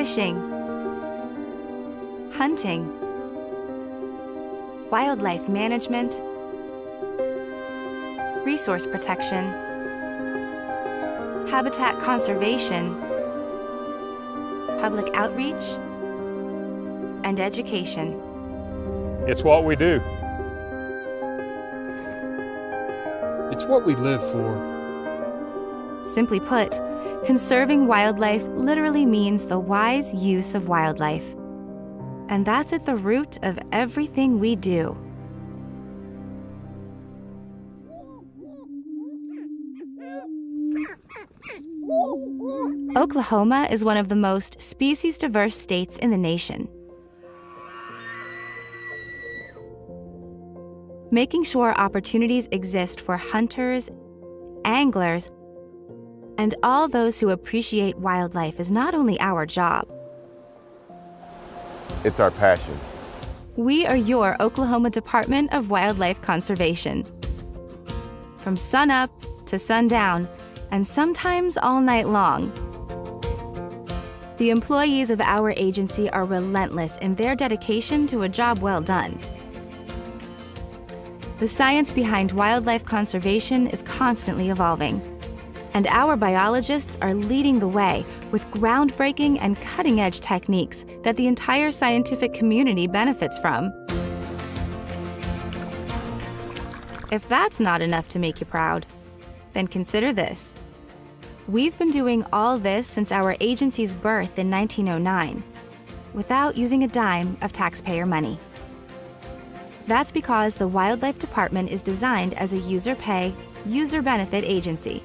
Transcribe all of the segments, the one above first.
fishing, hunting, wildlife management, resource protection, habitat conservation, public outreach, and education. It's what we do. It's what we live for. Simply put, conserving wildlife literally means the wise use of wildlife. And that's at the root of everything we do. Oklahoma is one of the most species-diverse states in the nation. Making sure opportunities exist for hunters, anglers, and all those who appreciate wildlife is not only our job. It's our passion. We are your Oklahoma Department of Wildlife Conservation. From sunup to sundown, and sometimes all night long, the employees of our agency are relentless in their dedication to a job well done. The science behind wildlife conservation is constantly evolving, and our biologists are leading the way with groundbreaking and cutting-edge techniques that the entire scientific community benefits from. If that's not enough to make you proud, then consider this. We've been doing all this since our agency's birth in 1909, without using a dime of taxpayer money. That's because the Wildlife Department is designed as a user-pay, user-benefit agency.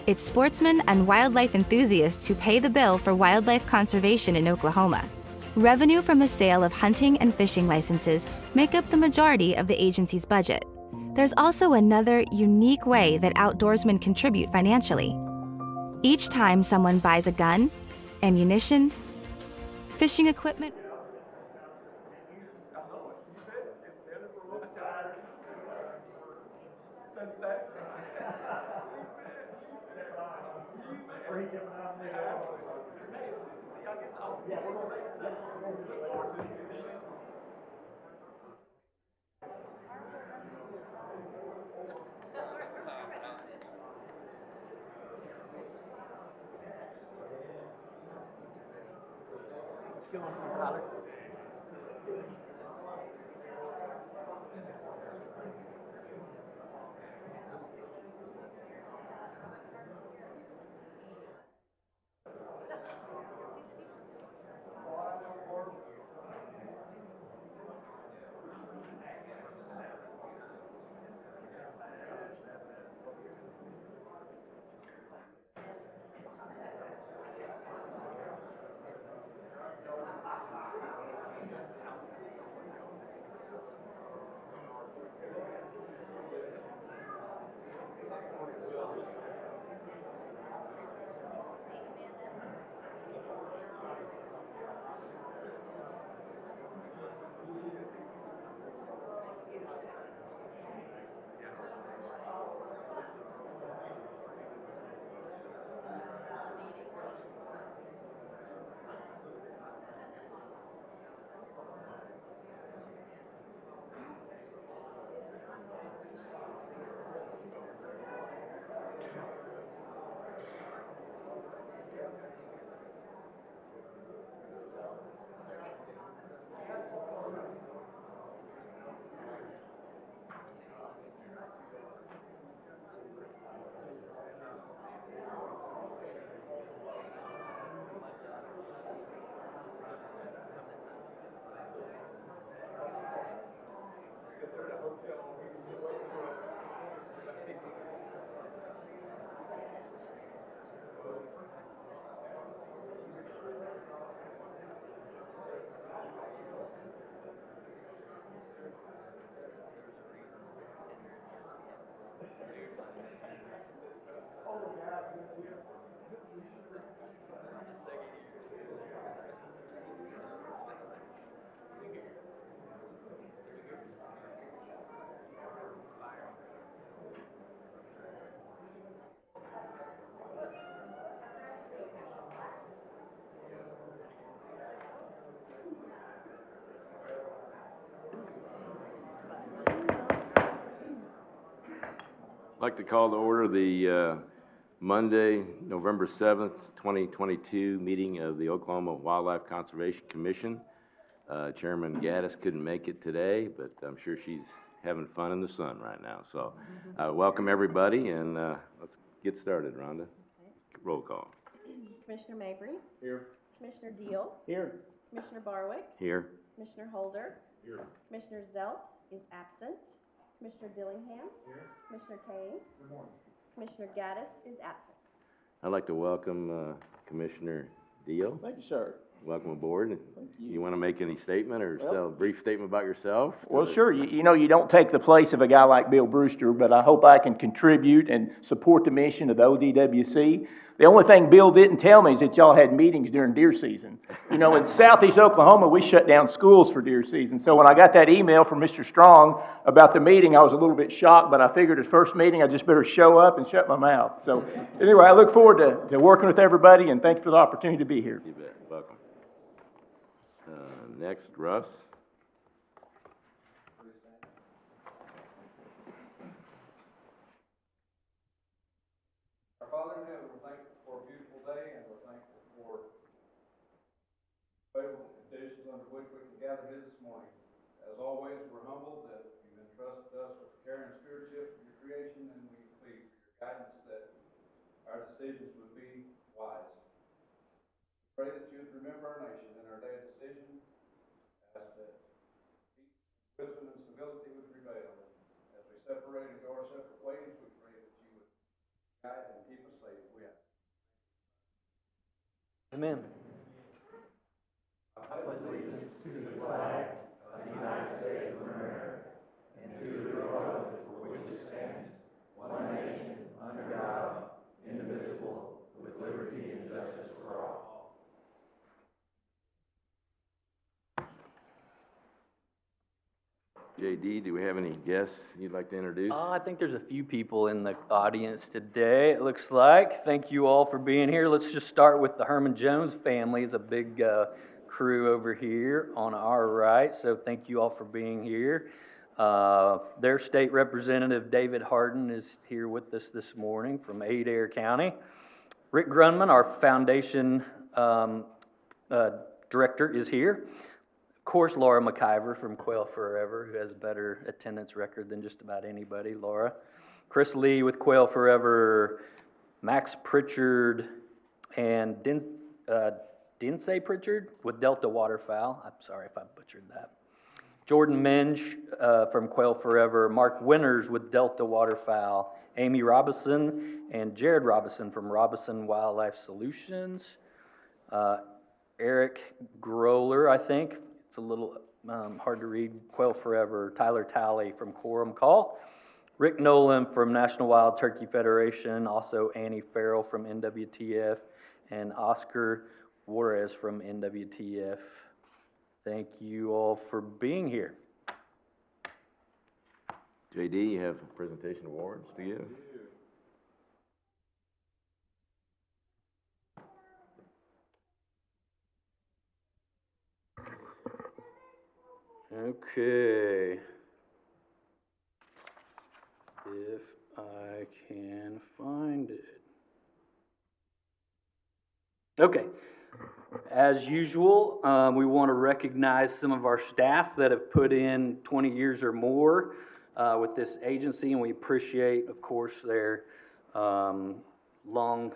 It's sportsmen and wildlife enthusiasts who pay the bill for wildlife conservation in Oklahoma. Revenue from the sale of hunting and fishing licenses make up the majority of the agency's budget. There's also another unique way that outdoorsmen contribute financially. Each time someone buys a gun, ammunition, fishing equipment, I'd like to call to order the Monday, November 7th, 2022 meeting of the Oklahoma Wildlife Conservation Commission. Chairman Gaddis couldn't make it today, but I'm sure she's having fun in the sun right now. So welcome everybody, and let's get started, Rhonda. Okay. Roll call. Commissioner Mabry. Here. Commissioner Deal. Here. Commissioner Barwick. Here. Commissioner Holder. Here. Commissioner Zelps is absent. Commissioner Dillingham. Here. Commissioner Kane. Good morning. Commissioner Gaddis is absent. I'd like to welcome Commissioner Dio. Thank you, sir. Welcome aboard. Thank you. You want to make any statement or a brief statement about yourself? Well, sure. You know, you don't take the place of a guy like Bill Brewster, but I hope I can contribute and support the mission of the ODWC. The only thing Bill didn't tell me is that y'all had meetings during deer season. You know, in southeast Oklahoma, we shut down schools for deer season. So when I got that email from Mr. Strong about the meeting, I was a little bit shocked, but I figured his first meeting, I just better show up and shut my mouth. So anyway, I look forward to working with everybody, and thank you for the opportunity to be here. You bet. Welcome. Next, Russ. Our Father in heaven, we're thankful for a beautiful day, and we're thankful for favorable conditions under which we can gather here this morning. As always, we're humbled that you've entrusted us with care and stewardship of your creation, and we plead for your guidance that our decisions would be wise. Pray that you would remember our nation in our day of decision. Ask that wisdom and civility would prevail. As we separate and go our separate ways, we pray that you would guide and keep us safe. We ask. Amen. I pledge allegiance to the flag of the United States of America and to the republic for which it stands, one nation, under God, indivisible, with liberty and justice for all. JD, do we have any guests you'd like to introduce? I think there's a few people in the audience today, it looks like. Thank you all for being here. Let's just start with the Herman Jones family. It's a big crew over here on our right, so thank you all for being here. Their state representative, David Harden, is here with us this morning from Adair County. Rick Grunman, our foundation director, is here. Of course, Laura McIver from Quail Forever, who has a better attendance record than just about anybody. Laura. Chris Lee with Quail Forever, Max Pritchard, and Dinsey Pritchard with Delta Waterfowl. I'm sorry if I butchered that. Jordan Minge from Quail Forever, Mark Winters with Delta Waterfowl, Amy Robinson and Jared Robinson from Robinson Wildlife Solutions, Eric Groller, I think. It's a little hard to read. Quail Forever, Tyler Talley from Quorum Call, Rick Nolan from National Wild Turkey Federation, also Annie Farrell from NWTF, and Oscar Juarez from NWTF. Thank you all for being here. JD, you have presentation awards to give? Okay. If I can find it. Okay. As usual, we want to recognize some of our staff that have put in 20 years or more with this agency, and we appreciate, of course, their long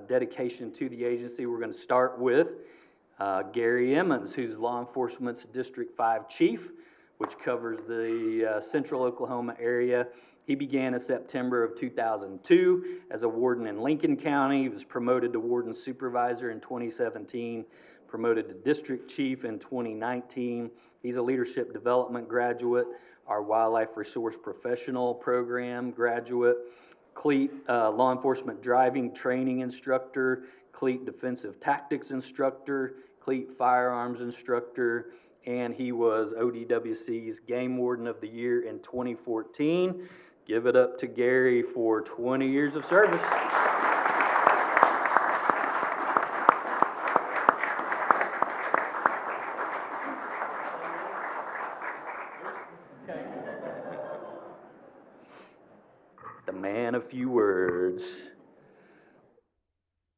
dedication to the agency. We're going to start with Gary Emmons, who's Law Enforcement's District 5 Chief, which covers the central Oklahoma area. He began in September of 2002 as a warden in Lincoln County. He was promoted to warden supervisor in 2017, promoted to district chief in 2019. He's a leadership development graduate, our wildlife resource professional program graduate, CLEAT law enforcement driving training instructor, CLEAT defensive tactics instructor, CLEAT firearms instructor, and he was ODWC's Game Warden of the Year in 2014. Give it up to Gary for 20 years of service. and a few words.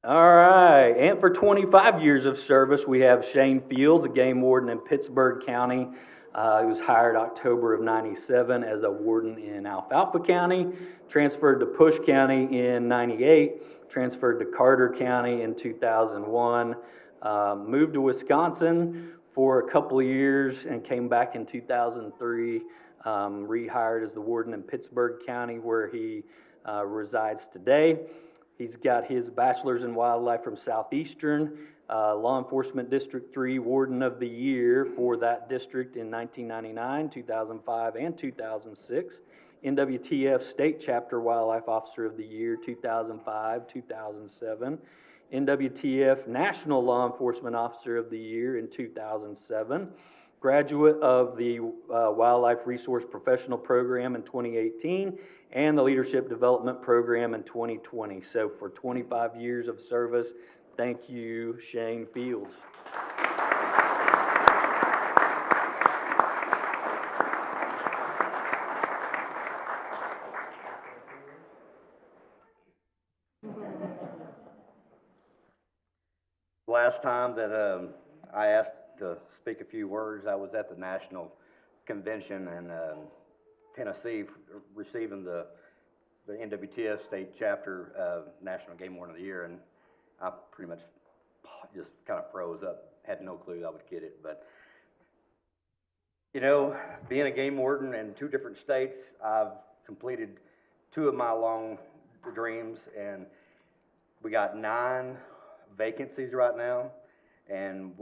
All right, and for 25 years of service, we have Shane Fields, a game warden in Pittsburgh County. He was hired October of '97 as a warden in Alfalfa County, transferred to Push County in '98, transferred to Carter County in 2001, moved to Wisconsin for a couple of years and came back in 2003, rehired as the warden in Pittsburgh County, where he resides today. He's got his bachelor's in wildlife from Southeastern, Law Enforcement District 3 Warden of the Year for that district in 1999, 2005, and 2006. NWTF State Chapter Wildlife Officer of the Year, 2005, 2007. NWTF National Law Enforcement Officer of the Year in 2007. Graduate of the Wildlife Resource Professional Program in 2018 and the Leadership Development Program in 2020. So for 25 years of service, thank you, Shane Fields. Last time that I asked to speak a few words, I was at the National Convention in Tennessee receiving the NWTF State Chapter National Game Warden of the Year, and I pretty much just kind of froze up, had no clue I would get it. But, you know, being a game warden in 2 different states, I've completed 2 of my long dreams, and we got 9 vacancies right now, and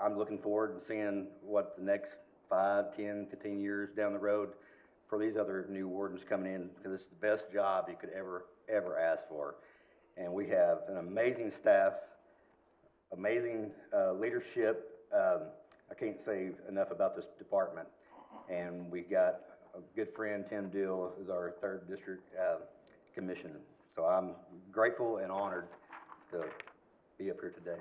I'm looking forward to seeing what the next 5, 10, 15 years down the road for these other new wardens coming in, because it's the best job you could ever ask for. And we have an amazing staff, amazing leadership. I can't say enough about this department. And we got a good friend, Tim Dill, is our 3rd District Commissioner. So I'm grateful and honored to be up here today.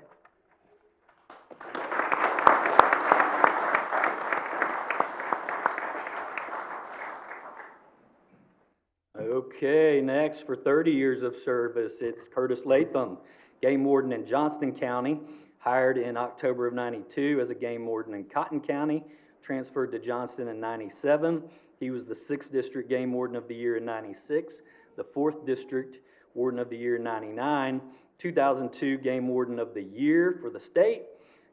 Okay, next for 30 years of service, it's Curtis Latham, game warden in Johnston County, hired in October of '92 as a game warden in Cotton County, transferred to Johnston in '97. He was the 6th District Game Warden of the Year in '96, the 4th District Warden of the Year in '99, 2002 Game Warden of the Year for the state,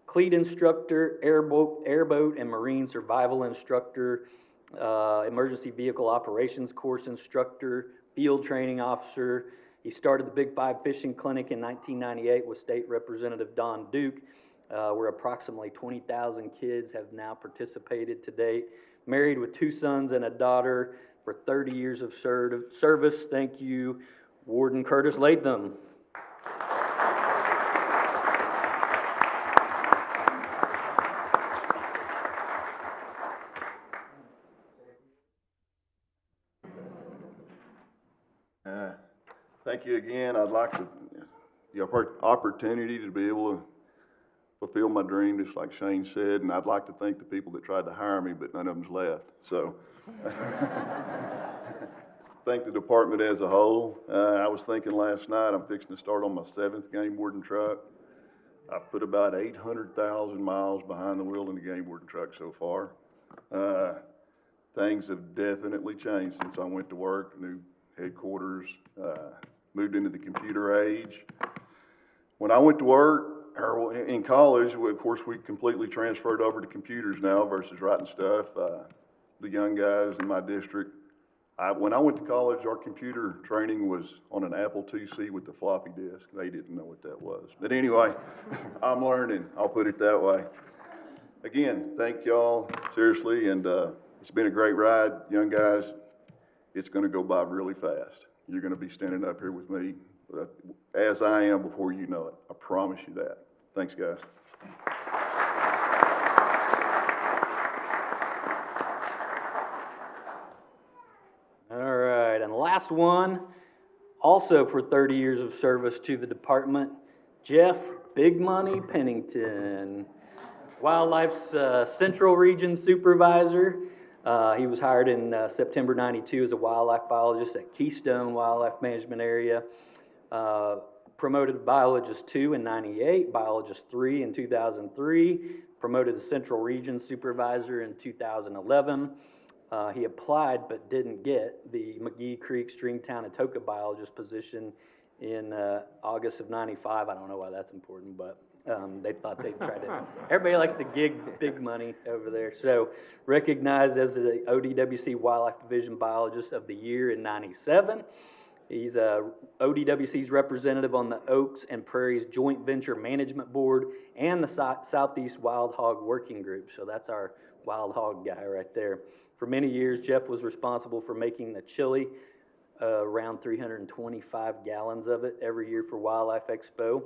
cleat instructor, airboat and marine survival instructor, emergency vehicle operations course instructor, field training officer. He started the Big 5 Fishing Clinic in 1998 with State Representative Don Duke, where approximately 20,000 kids have now participated to date. Married with 2 sons and a daughter for 30 years of service. Thank you, Warden Curtis Latham. Thank you again. I'd like the opportunity to be able to fulfill my dream, just like Shane said, and I'd like to thank the people that tried to hire me, but none of them's left. So, thank the department as a whole. I was thinking last night, I'm fixing to start on my 7th game warden truck. I've put about 800,000 miles behind the wheel in the game warden truck so far. Things have definitely changed since I went to work, new headquarters, moved into the computer age. When I went to work, or in college, of course, we completely transferred over to computers now versus writing stuff. The young guys in my district, when I went to college, our computer training was on an Apple IIc with the floppy disk. They didn't know what that was. But anyway, I'm learning, I'll put it that way. Again, thank y'all, seriously, and it's been a great ride. Young guys, it's gonna go by really fast. You're gonna be standing up here with me as I am before you know it. I promise you that. Thanks, guys. All right, and last one, also for 30 years of service to the department, Jeff Big Money Pennington, Wildlife's Central Region Supervisor. He was hired in September '92 as a wildlife biologist at Keystone Wildlife Management Area. Promoted to biologist 2 in '98, biologist 3 in 2003, promoted to Central Region Supervisor in 2011. He applied but didn't get the McGee Creek, Stringtown, and Toka biologist position in August of '95. I don't know why that's important, but they thought they'd try to. Everybody likes to gig big money over there. So recognized as the ODWC Wildlife Division Biologist of the Year in '97. He's ODWC's representative on the Oaks and Prairies Joint Venture Management Board and the Southeast Wild Hog Working Group. So that's our wild hog guy right there. For many years, Jeff was responsible for making the chili, around 325 gallons of it every year for Wildlife Expo.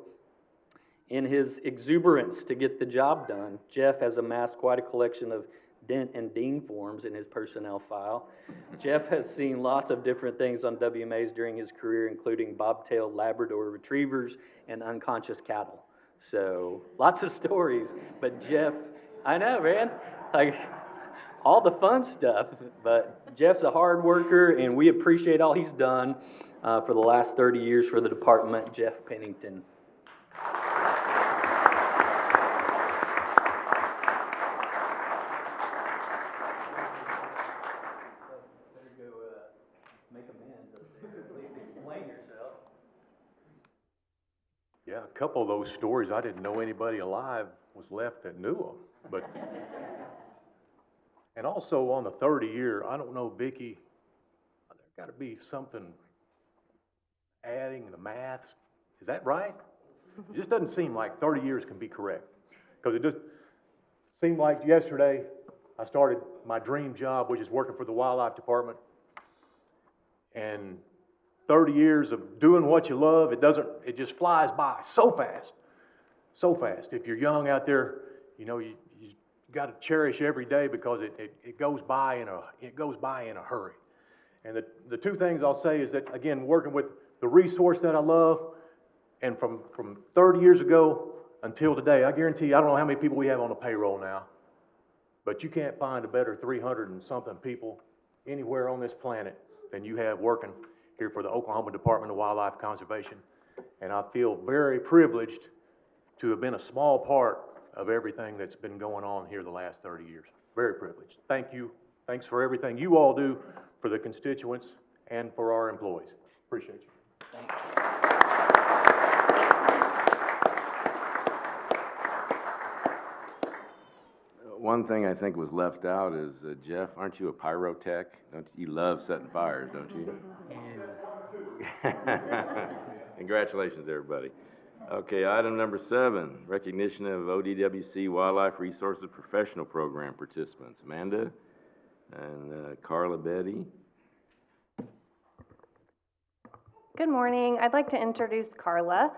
In his exuberance to get the job done, Jeff has amassed quite a collection of Dent and Dean forms in his personnel file. Jeff has seen lots of different things on WMAs during his career, including bobtailed Labrador retrievers and unconscious cattle. So lots of stories, but Jeff, I know, man, like all the fun stuff, but Jeff's a hard worker and we appreciate all he's done for the last 30 years for the department. Jeff Pennington. Yeah, a couple of those stories, I didn't know anybody alive was left that knew them, but, and also on the 30 year, I don't know, Vicki, there's gotta be something adding the maths, is that right? It just doesn't seem like 30 years can be correct, because it just seemed like yesterday I started my dream job, which is working for the wildlife department, and 30 years of doing what you love, it just flies by so fast, so fast. If you're young out there, you know, you got to cherish every day because it goes by in a hurry. And the two things I'll say is that, again, working with the resource that I love, and from 30 years ago until today, I guarantee you, I don't know how many people we have on the payroll now, but you can't find a better 300 and something people anywhere on this planet than you have working here for the Oklahoma Department of Wildlife Conservation. And I feel very privileged to have been a small part of everything that's been going on here the last 30 years. Very privileged. Thank you. Thanks for everything you all do for the constituents and for our employees. Appreciate you. Thanks. One thing I think was left out is, Jeff, aren't you a pyrotech? You love setting fires, don't you? Congratulations, everybody. Okay, item number 7, recognition of ODWC Wildlife Resources Professional Program participants. Amanda and Carla Betty. Good morning. I'd like to introduce Carla.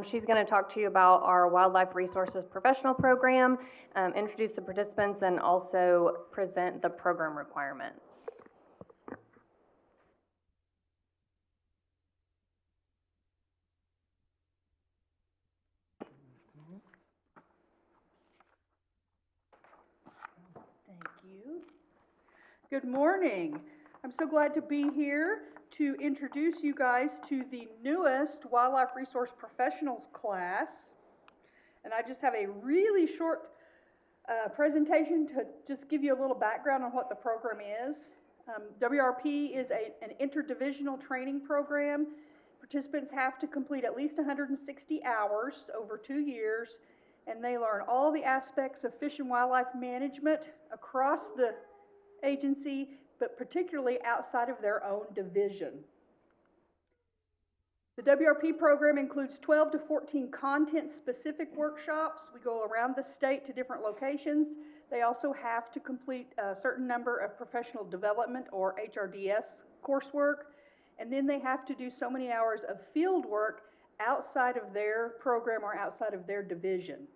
She's going to talk to you about our Wildlife Resources Professional Program, introduce the participants, and also present the program requirements. Thank you. Good morning. I'm so glad to be here to introduce you guys to the newest Wildlife Resource Professionals class. And I just have a really short presentation to just give you a little background on what the program is. WRP is an interdivisional training program. Participants have to complete at least 160 hours over 2 years, and they learn all the aspects of fish and wildlife management across the agency, but particularly outside of their own division. The WRP program includes 12 to 14 content-specific workshops. We go around the state to different locations. They also have to complete a certain number of professional development or HRDS coursework, and then they have to do so many hours of field work outside of their program or outside of their division.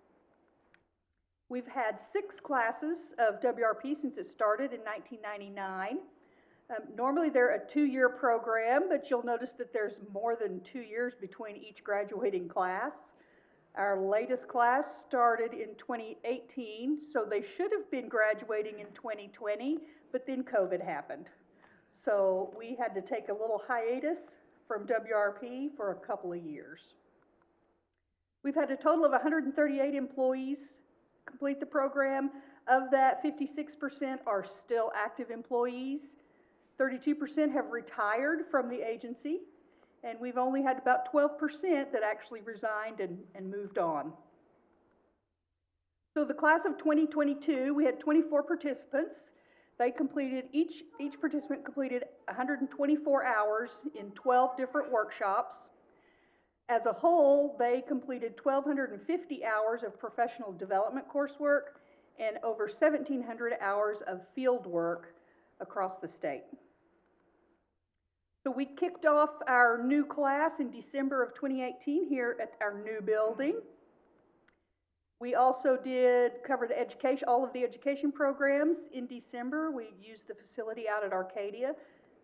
We've had 6 classes of WRP since it started in 1999. Normally they're a 2-year program, but you'll notice that there's more than 2 years between each graduating class. Our latest class started in 2018, so they should have been graduating in 2020, but then COVID happened. So we had to take a little hiatus from WRP for a couple of years. We've had a total of 138 employees complete the program. Of that, 56% are still active employees. 32% have retired from the agency, and we've only had about 12% that actually resigned and moved on. So the class of 2022, we had 24 participants. They completed, each participant completed 124 hours in 12 different workshops. As a whole, they completed 1,250 hours of professional development coursework and over 1,700 hours of field work across the state. So we kicked off our new class in December of 2018 here at our new building. We also did cover the education, all of the education programs in December. We used the facility out at Arcadia.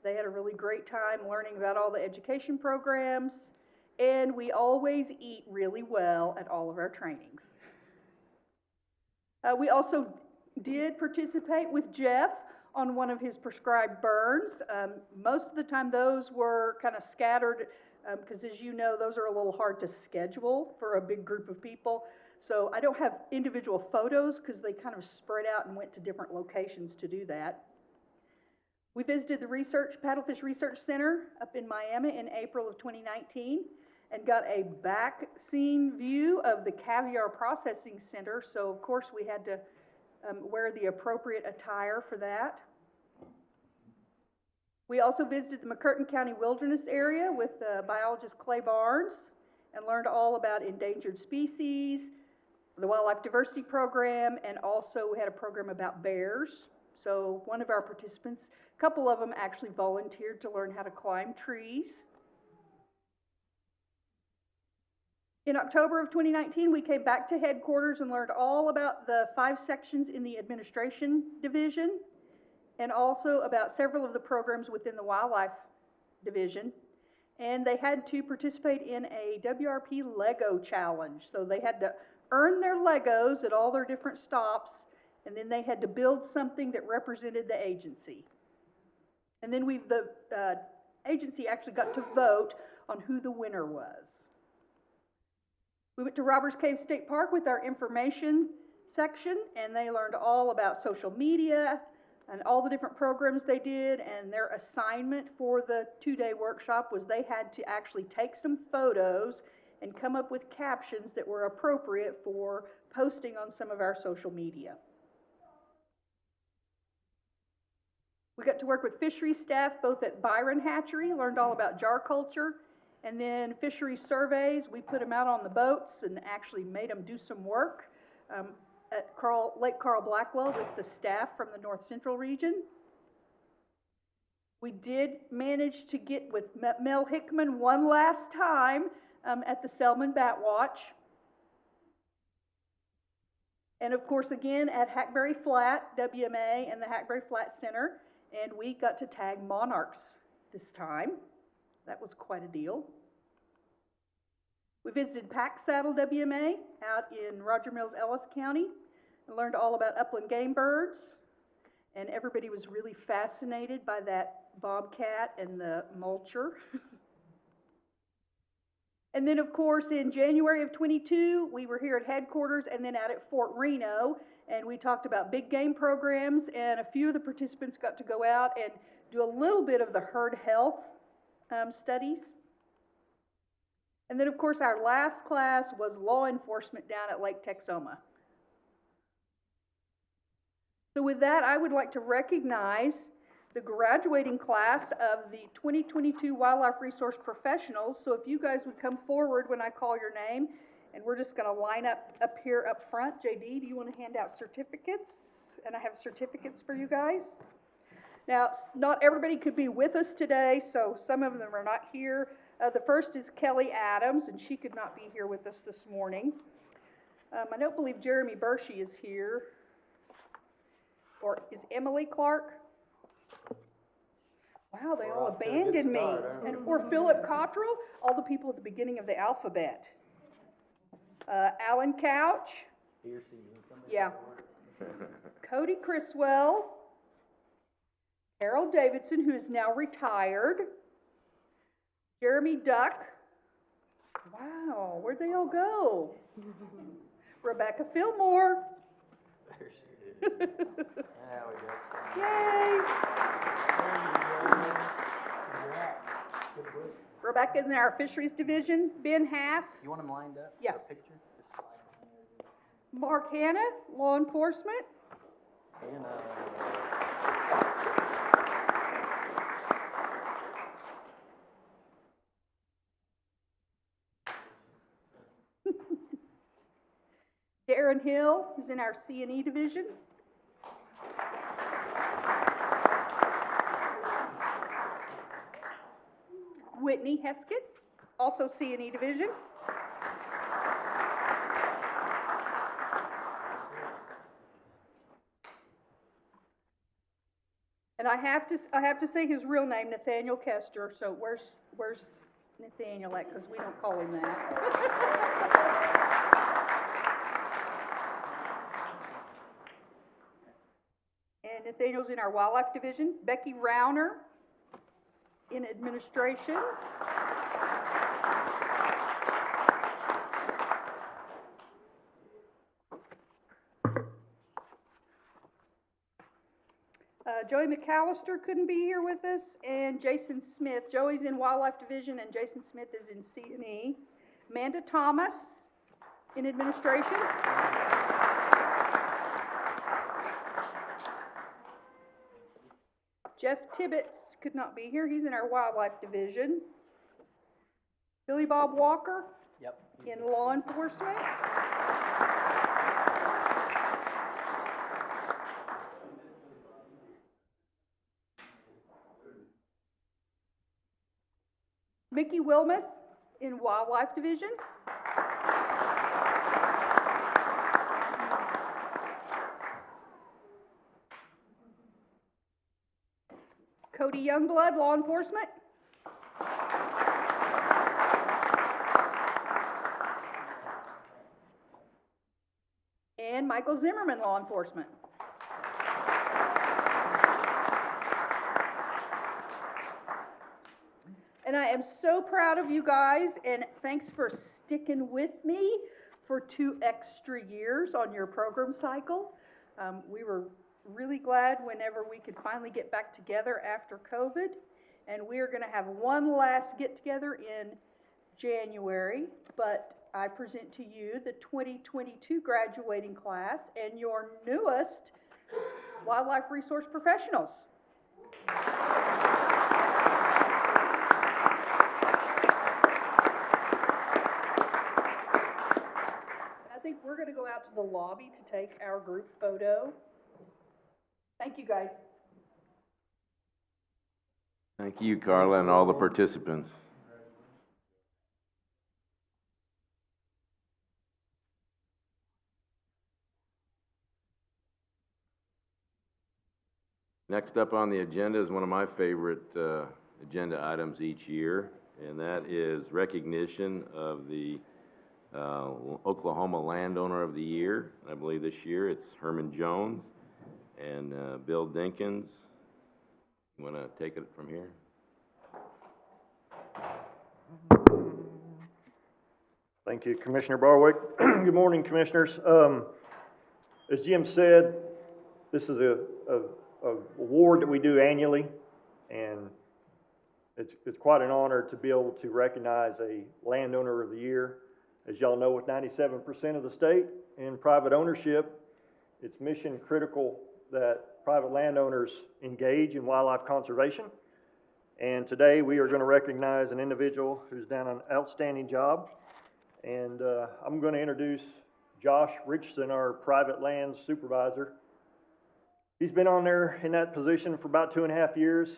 They had a really great time learning about all the education programs, and we always eat really well at all of our trainings. We also did participate with Jeff on one of his prescribed burns. Most of the time those were kind of scattered because as you know, those are a little hard to schedule for a big group of people. So I don't have individual photos because they kind of spread out and went to different locations to do that. We visited the Paddlefish Research Center up in Miami in April of 2019 and got a back scene view of the caviar processing center. So of course we had to wear the appropriate attire for that. We also visited the McCurtain County Wilderness Area with biologist Clay Barnes and learned all about endangered species, the Wildlife Diversity Program, and also we had a program about bears. So one of our participants, a couple of them actually volunteered to learn how to climb trees. In October of 2019, we came back to headquarters and learned all about the 5 sections in the administration division and also about several of the programs within the wildlife division. And they had to participate in a WRP Lego challenge. So they had to earn their Legos at all their different stops, and then they had to build something that represented the agency. And then the agency actually got to vote on who the winner was. We went to Robbers Cave State Park with our information section, and they learned all about social media and all the different programs they did, and their assignment for the 2-day workshop was they had to actually take some photos and come up with captions that were appropriate for posting on some of our social media. We got to work with fisheries staff both at Byron Hatchery, learned all about jar culture, and then fisheries surveys. We put them out on the boats and actually made them do some work at Lake Carl Blackwell with the staff from the North Central region. We did manage to get with Mel Hickman one last time at the Selman Bat Watch. And of course, again, at Hackberry Flat, WMA, and the Hackberry Flat Center. And we got to tag monarchs this time. That was quite a deal. We visited Pack Saddle WMA out in Roger Mills, Ellis County, and learned all about upland game birds. And everybody was really fascinated by that bobcat and the mulcher. And then, of course, in January of 22, we were here at headquarters and then out at Fort Reno, and we talked about big game programs, and a few of the participants got to go out and do a little bit of the herd health studies. And then, of course, our last class was law enforcement down at Lake Texoma. So with that, I would like to recognize the graduating class of the 2022 Wildlife Resource Professionals. So if you guys would come forward when I call your name, and we're just going to line up here up front. JD, do you want to hand out certificates? And I have certificates for you guys. Now, not everybody could be with us today, so some of them are not here. The first is Kelly Adams, and she could not be here with us this morning. I don't believe Jeremy Bershey is here. Or is Emily Clark? Wow, they all abandoned me. Or Philip Cottrell, all the people at the beginning of the alphabet. Alan Couch. Yeah. Cody Criswell. Carol Davidson, who is now retired. Jeremy Duck. Wow, where'd they all go? Rebecca Fillmore. There she is. There we go. Yay! Rebecca's in our fisheries division. Ben Half. You want them lined up? Yes. For a picture? Just slide them there. Mark Hanna, law enforcement. And, Darren Hill, who's in our C&E division. Whitney Heskett, also C&E division. And I have to say his real name, Nathaniel Kester. So where's Nathaniel at? Because we don't call him that. And Nathaniel's in our wildlife division. Becky Rauner in administration. Joey McAllister couldn't be here with us, and Jason Smith. Joey's in wildlife division, and Jason Smith is in C&E. Amanda Thomas in administration. Jeff Tibbetts could not be here. He's in our wildlife division. Billy Bob Walker. Yep. In law enforcement. Mickey Wilmoth in wildlife division. Cody Youngblood, law enforcement. And Michael Zimmerman, law enforcement. And I am so proud of you guys, and thanks for sticking with me for 2 extra years on your program cycle. We were really glad whenever we could finally get back together after COVID, and we are going to have one last get-together in January, but I present to you the 2022 graduating class and your newest wildlife resource professionals. I think we're going to go out to the lobby to take our group photo. Thank you, guys. Thank you, Carla, and all the participants. Next up on the agenda is one of my favorite agenda items each year, and that is recognition of the Oklahoma Landowner of the Year. I believe this year it's Herman Jones and Bill Dinkins. You want to take it from here? Thank you, Commissioner Barwick. Good morning, Commissioners. As Jim said, this is a award that we do annually, and it's quite an honor to be able to recognize a Landowner of the Year. As y'all know, with 97% of the state in private ownership, it's mission critical that private landowners engage in wildlife conservation. And today we are going to recognize an individual who's done an outstanding job. And I'm going to introduce Josh Richardson, our private lands supervisor. He's been on there in that position for about 2.5 years.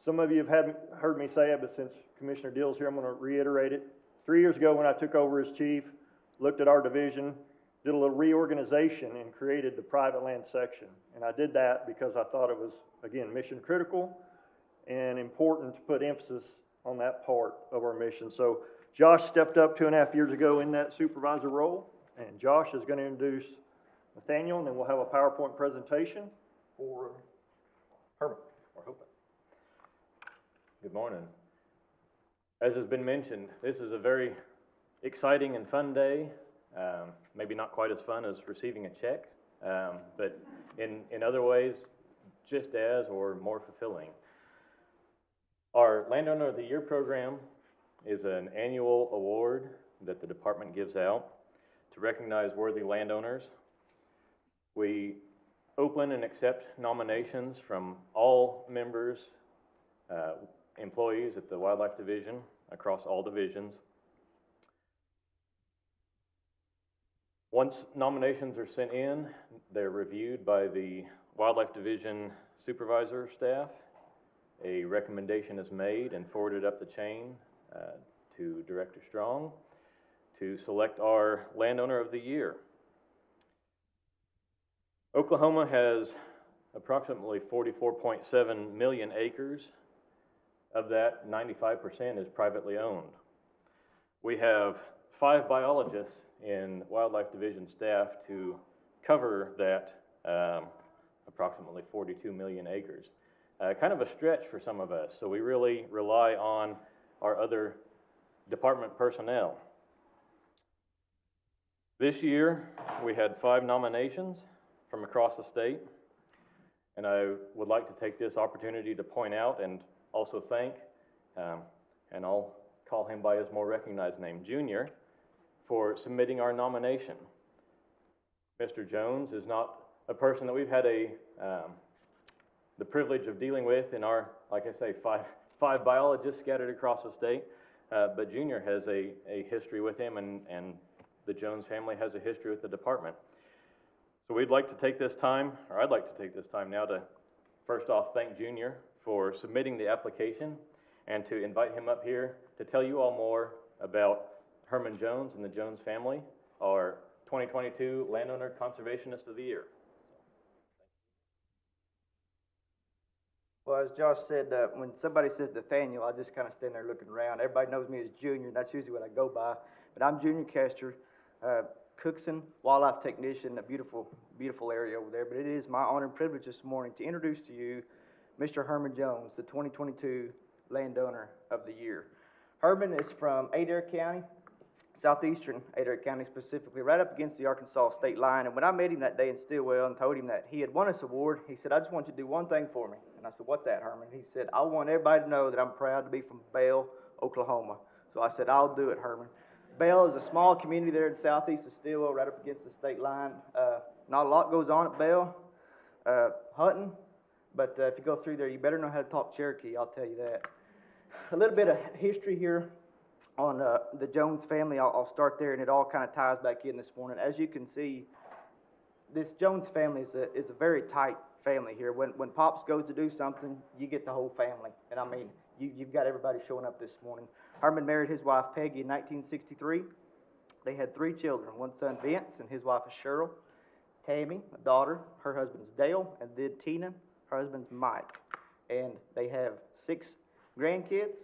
Some of you have heard me say it, but since Commissioner Dill's here, I'm going to reiterate it. 3 years ago when I took over as chief, looked at our division, did a little reorganization and created the private land section. And I did that because I thought it was, again, mission critical and important to put emphasis on that part of our mission. So Josh stepped up 2.5 years ago in that supervisor role, and Josh is going to introduce Nathaniel, and then we'll have a PowerPoint presentation for Herman, or Hope. Good morning. As has been mentioned, this is a very exciting and fun day. Maybe not quite as fun as receiving a check, but in other ways, just as or more fulfilling. Our Landowner of the Year program is an annual award that the department gives out to recognize worthy landowners. We open and accept nominations from all members, employees at the Wildlife Division across all divisions. Once nominations are sent in, they're reviewed by the Wildlife Division supervisor staff. A recommendation is made and forwarded up the chain to Director Strong to select our Landowner of the Year. Oklahoma has approximately 44.7 million acres. Of that, 95% is privately owned. We have 5 biologists in Wildlife Division staff to cover that approximately 42 million acres. Kind of a stretch for some of us, so we really rely on our other department personnel. This year, we had 5 nominations from across the state, and I would like to take this opportunity to point out and also thank, and I'll call him by his more recognized name, Junior, for submitting our nomination. Mr. Jones is not a person that we've had the privilege of dealing with in our, like I say, five biologists scattered across the state, but Junior has a history with him, and the Jones family has a history with the department. So we'd like to take this time, or I'd like to take this time now to first off thank Junior for submitting the application and to invite him up here to tell you all more about Herman Jones and the Jones family, our 2022 Landowner Conservationist of the Year. Well, as Josh said, when somebody says Nathaniel, I just kind of stand there looking around. Everybody knows me as Junior, and that's usually what I go by. But I'm Junior Kester, Cookson wildlife technician, a beautiful, beautiful area over there. But it is my honor and privilege this morning to introduce to you Mr. Herman Jones, the 2022 Landowner of the Year. Herman is from Adair County, southeastern Adair County specifically, right up against the Arkansas state line. And when I met him that day in Stillwell and told him that he had won this award, he said, "I just want you to do one thing for me." And I said, "What's that, Herman?" He said, "I want everybody to know that I'm proud to be from Bell, Oklahoma." So I said, "I'll do it, Herman." Bell is a small community there in southeast of Stillwell, right up against the state line. Not a lot goes on at Bell, hunting, but if you go through there, you better know how to talk Cherokee, I'll tell you that. A little bit of history here on the Jones family. I'll start there, and it all kind of ties back in this morning. As you can see, this Jones family is a very tight family here. When Pops goes to do something, you get the whole family. And I mean, you've got everybody showing up this morning. Herman married his wife Peggy in 1963. They had 3 children, one son Vince, and his wife is Cheryl. Tammy, a daughter, her husband's Dale, and then Tina, her husband's Mike. And they have 6 grandkids,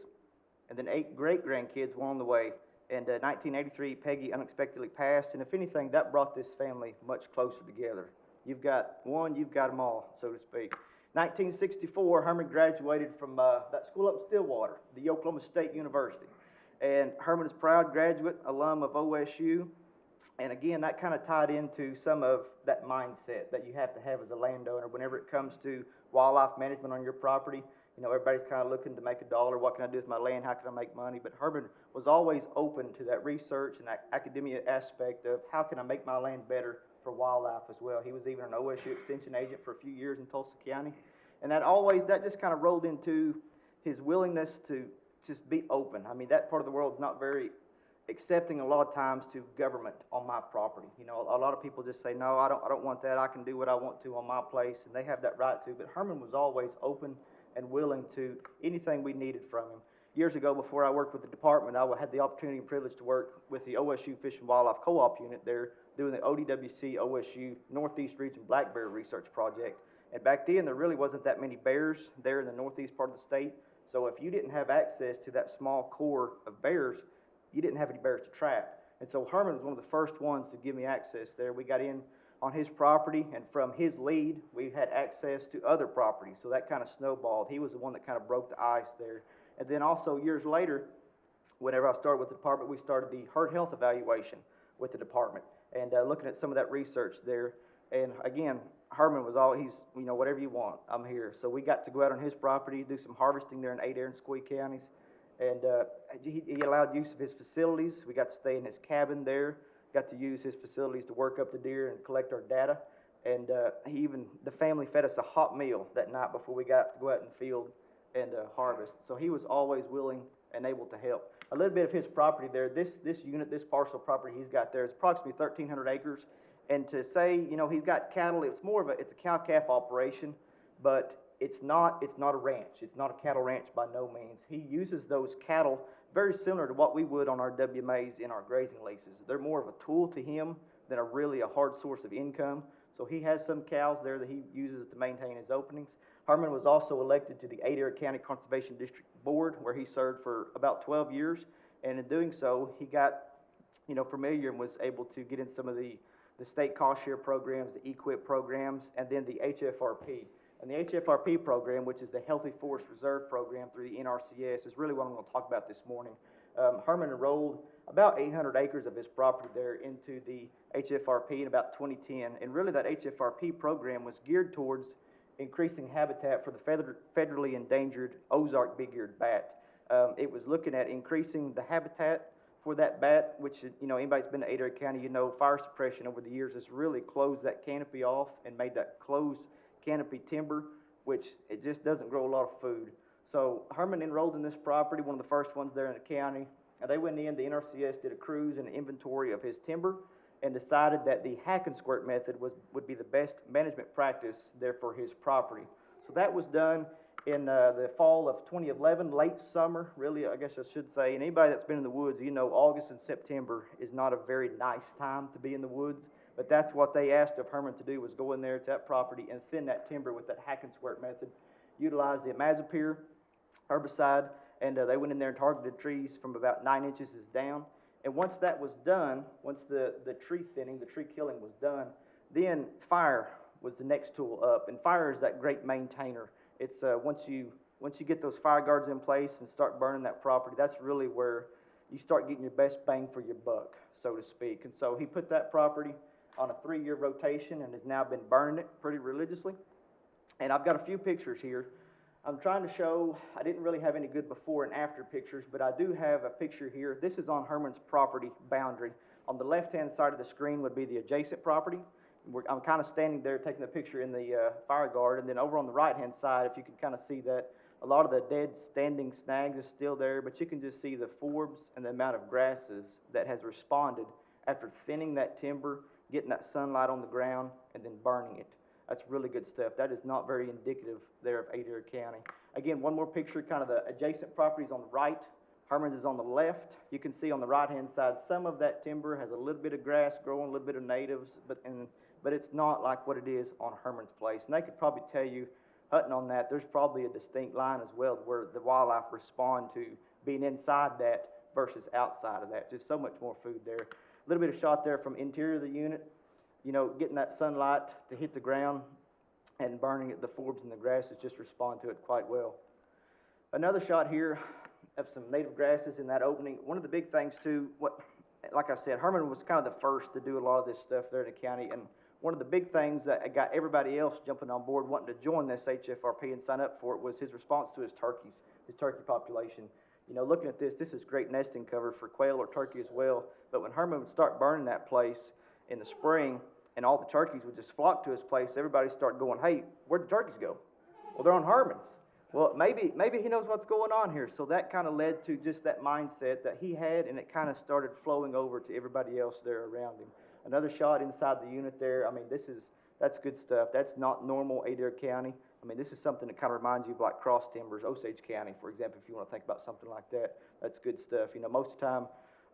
and then 8 great-grandkids along the way. And in 1983, Peggy unexpectedly passed, and if anything, that brought this family much closer together. You've got one, you've got them all, so to speak. 1964, Herman graduated from that school up in Stillwater, the Oklahoma State University. And Herman is a proud graduate, alum of OSU. And again, that kind of tied into some of that mindset that you have to have as a landowner whenever it comes to wildlife management on your property. You know, everybody's kind of looking to make a dollar. What can I do with my land? How can I make money? But Herman was always open to that research and that academia aspect of how can I make my land better for wildlife as well. He was even an OSU extension agent for a few years in Tulsa County. And that just kind of rolled into his willingness to just be open. I mean, that part of the world is not very accepting a lot of times to government on my property. You know, a lot of people just say, "No, I don't want that. I can do what I want to on my place," and they have that right to. But Herman was always open and willing to anything we needed from him. Years ago, before I worked with the department, I had the opportunity and privilege to work with the OSU Fish and Wildlife Co-op unit there, doing the ODWC OSU Northeast Region Black Bear Research Project. And back then, there really wasn't that many bears there in the northeast part of the state. So if you didn't have access to that small core of bears, you didn't have any bears to trap. And so Herman was one of the first ones to give me access there. We got in on his property, and from his lead, we had access to other properties. So that kind of snowballed. He was the one that kind of broke the ice there. And then also years later, whenever I started with the department, we started the herd health evaluation with the department, and looking at some of that research there. And again, Herman was he's, you know, whatever you want, I'm here. So we got to go out on his property, do some harvesting there in 8 Aaron Squee counties. And he allowed use of his facilities. We got to stay in his cabin there, got to use his facilities to work up the deer and collect our data. And the family fed us a hot meal that night before we got to go out in the field and harvest. So he was always willing and able to help. A little bit of his property there, this parcel property he's got there is approximately 1,300 acres. And to say, you know, he's got cattle, it's a cow-calf operation, but it's not a ranch. It's not a cattle ranch by no means. He uses those cattle very similar to what we would on our WMAs in our grazing leases. They're more of a tool to him than really a hard source of income. So he has some cows there that he uses to maintain his openings. Herman was also elected to the 8 Aaron County Conservation District Board, where he served for about 12 years. And in doing so, he got, you know, familiar and was able to get in some of the state cost share programs, the EQIP programs, and then the HFRP. And the HFRP program, which is the Healthy Forest Reserve Program through the NRCS, is really what I'm going to talk about this morning. Herman enrolled about 800 acres of his property there into the HFRP in about 2010. And really that HFRP program was geared towards increasing habitat for the federally endangered Ozark big-eared bat. It was looking at increasing the habitat for that bat, which, you know, anybody's been to 8 Aaron County, you know, fire suppression over the years has really closed that canopy off and made that closed canopy timber, which it just doesn't grow a lot of food. So Herman enrolled in this property, one of the first ones there in the county. And they went in, the NRCS did a cruise and an inventory of his timber and decided that the hack and squirt method would be the best management practice there for his property. So that was done in the fall of 2011, late summer, really, I guess I should say. And anybody that's been in the woods, you know, August and September is not a very nice time to be in the woods. But that's what they asked of Herman to do, was go in there to that property and thin that timber with that hack and squirt method, utilize the imazapyr herbicide, and they went in there and targeted trees from about 9 inches down. And once that was done, once the tree thinning, the tree killing was done, then fire was the next tool up. And fire is that great maintainer. It's once you get those fire guards in place and start burning that property, that's really where you start getting your best bang for your buck, so to speak. And so he put that property on a 3-year rotation and has now been burning it pretty religiously. And I've got a few pictures here. I'm trying to show, I didn't really have any good before and after pictures, but I do have a picture here. This is on Herman's property boundary. On the left-hand side of the screen would be the adjacent property. I'm kind of standing there taking the picture in the fire guard, and then over on the right-hand side, if you can kind of see that, a lot of the dead standing snags is still there, but you can just see the forbs and the amount of grasses that has responded after thinning that timber, getting that sunlight on the ground, and then burning it. That's really good stuff. That is not very indicative there of 8 Aaron County. Again, one more picture, kind of the adjacent properties on the right. Herman's is on the left. You can see on the right-hand side, some of that timber has a little bit of grass growing, a little bit of natives, but it's not like what it is on Herman's place. And they could probably tell you, hunting on that, there's probably a distinct line as well where the wildlife respond to being inside that versus outside of that. Just so much more food there. A little bit of shot there from interior of the unit, you know, getting that sunlight to hit the ground and burning it, the forbs and the grasses just respond to it quite well. Another shot here of some native grasses in that opening. One of the big things too, like I said, Herman was kind of the first to do a lot of this stuff there in the county, and one of the big things that got everybody else jumping on board wanting to join this HFRP and sign up for it was his response to his turkeys, his turkey population. You know, looking at this is great nesting cover for quail or turkey as well, but when Herman would start burning that place in the spring and all the turkeys would just flock to his place, everybody started going, hey, where'd the turkeys go? Well, they're on Herman's. Well, maybe he knows what's going on here. So that kind of led to just that mindset that he had, and it kind of started flowing over to everybody else there around him. Another shot inside the unit there. I mean, that's good stuff. That's not normal 8 Aaron County. I mean, this is something that kind of reminds you of like cross timbers, Osage County, for example, if you want to think about something like that. That's good stuff. You know, most of the time,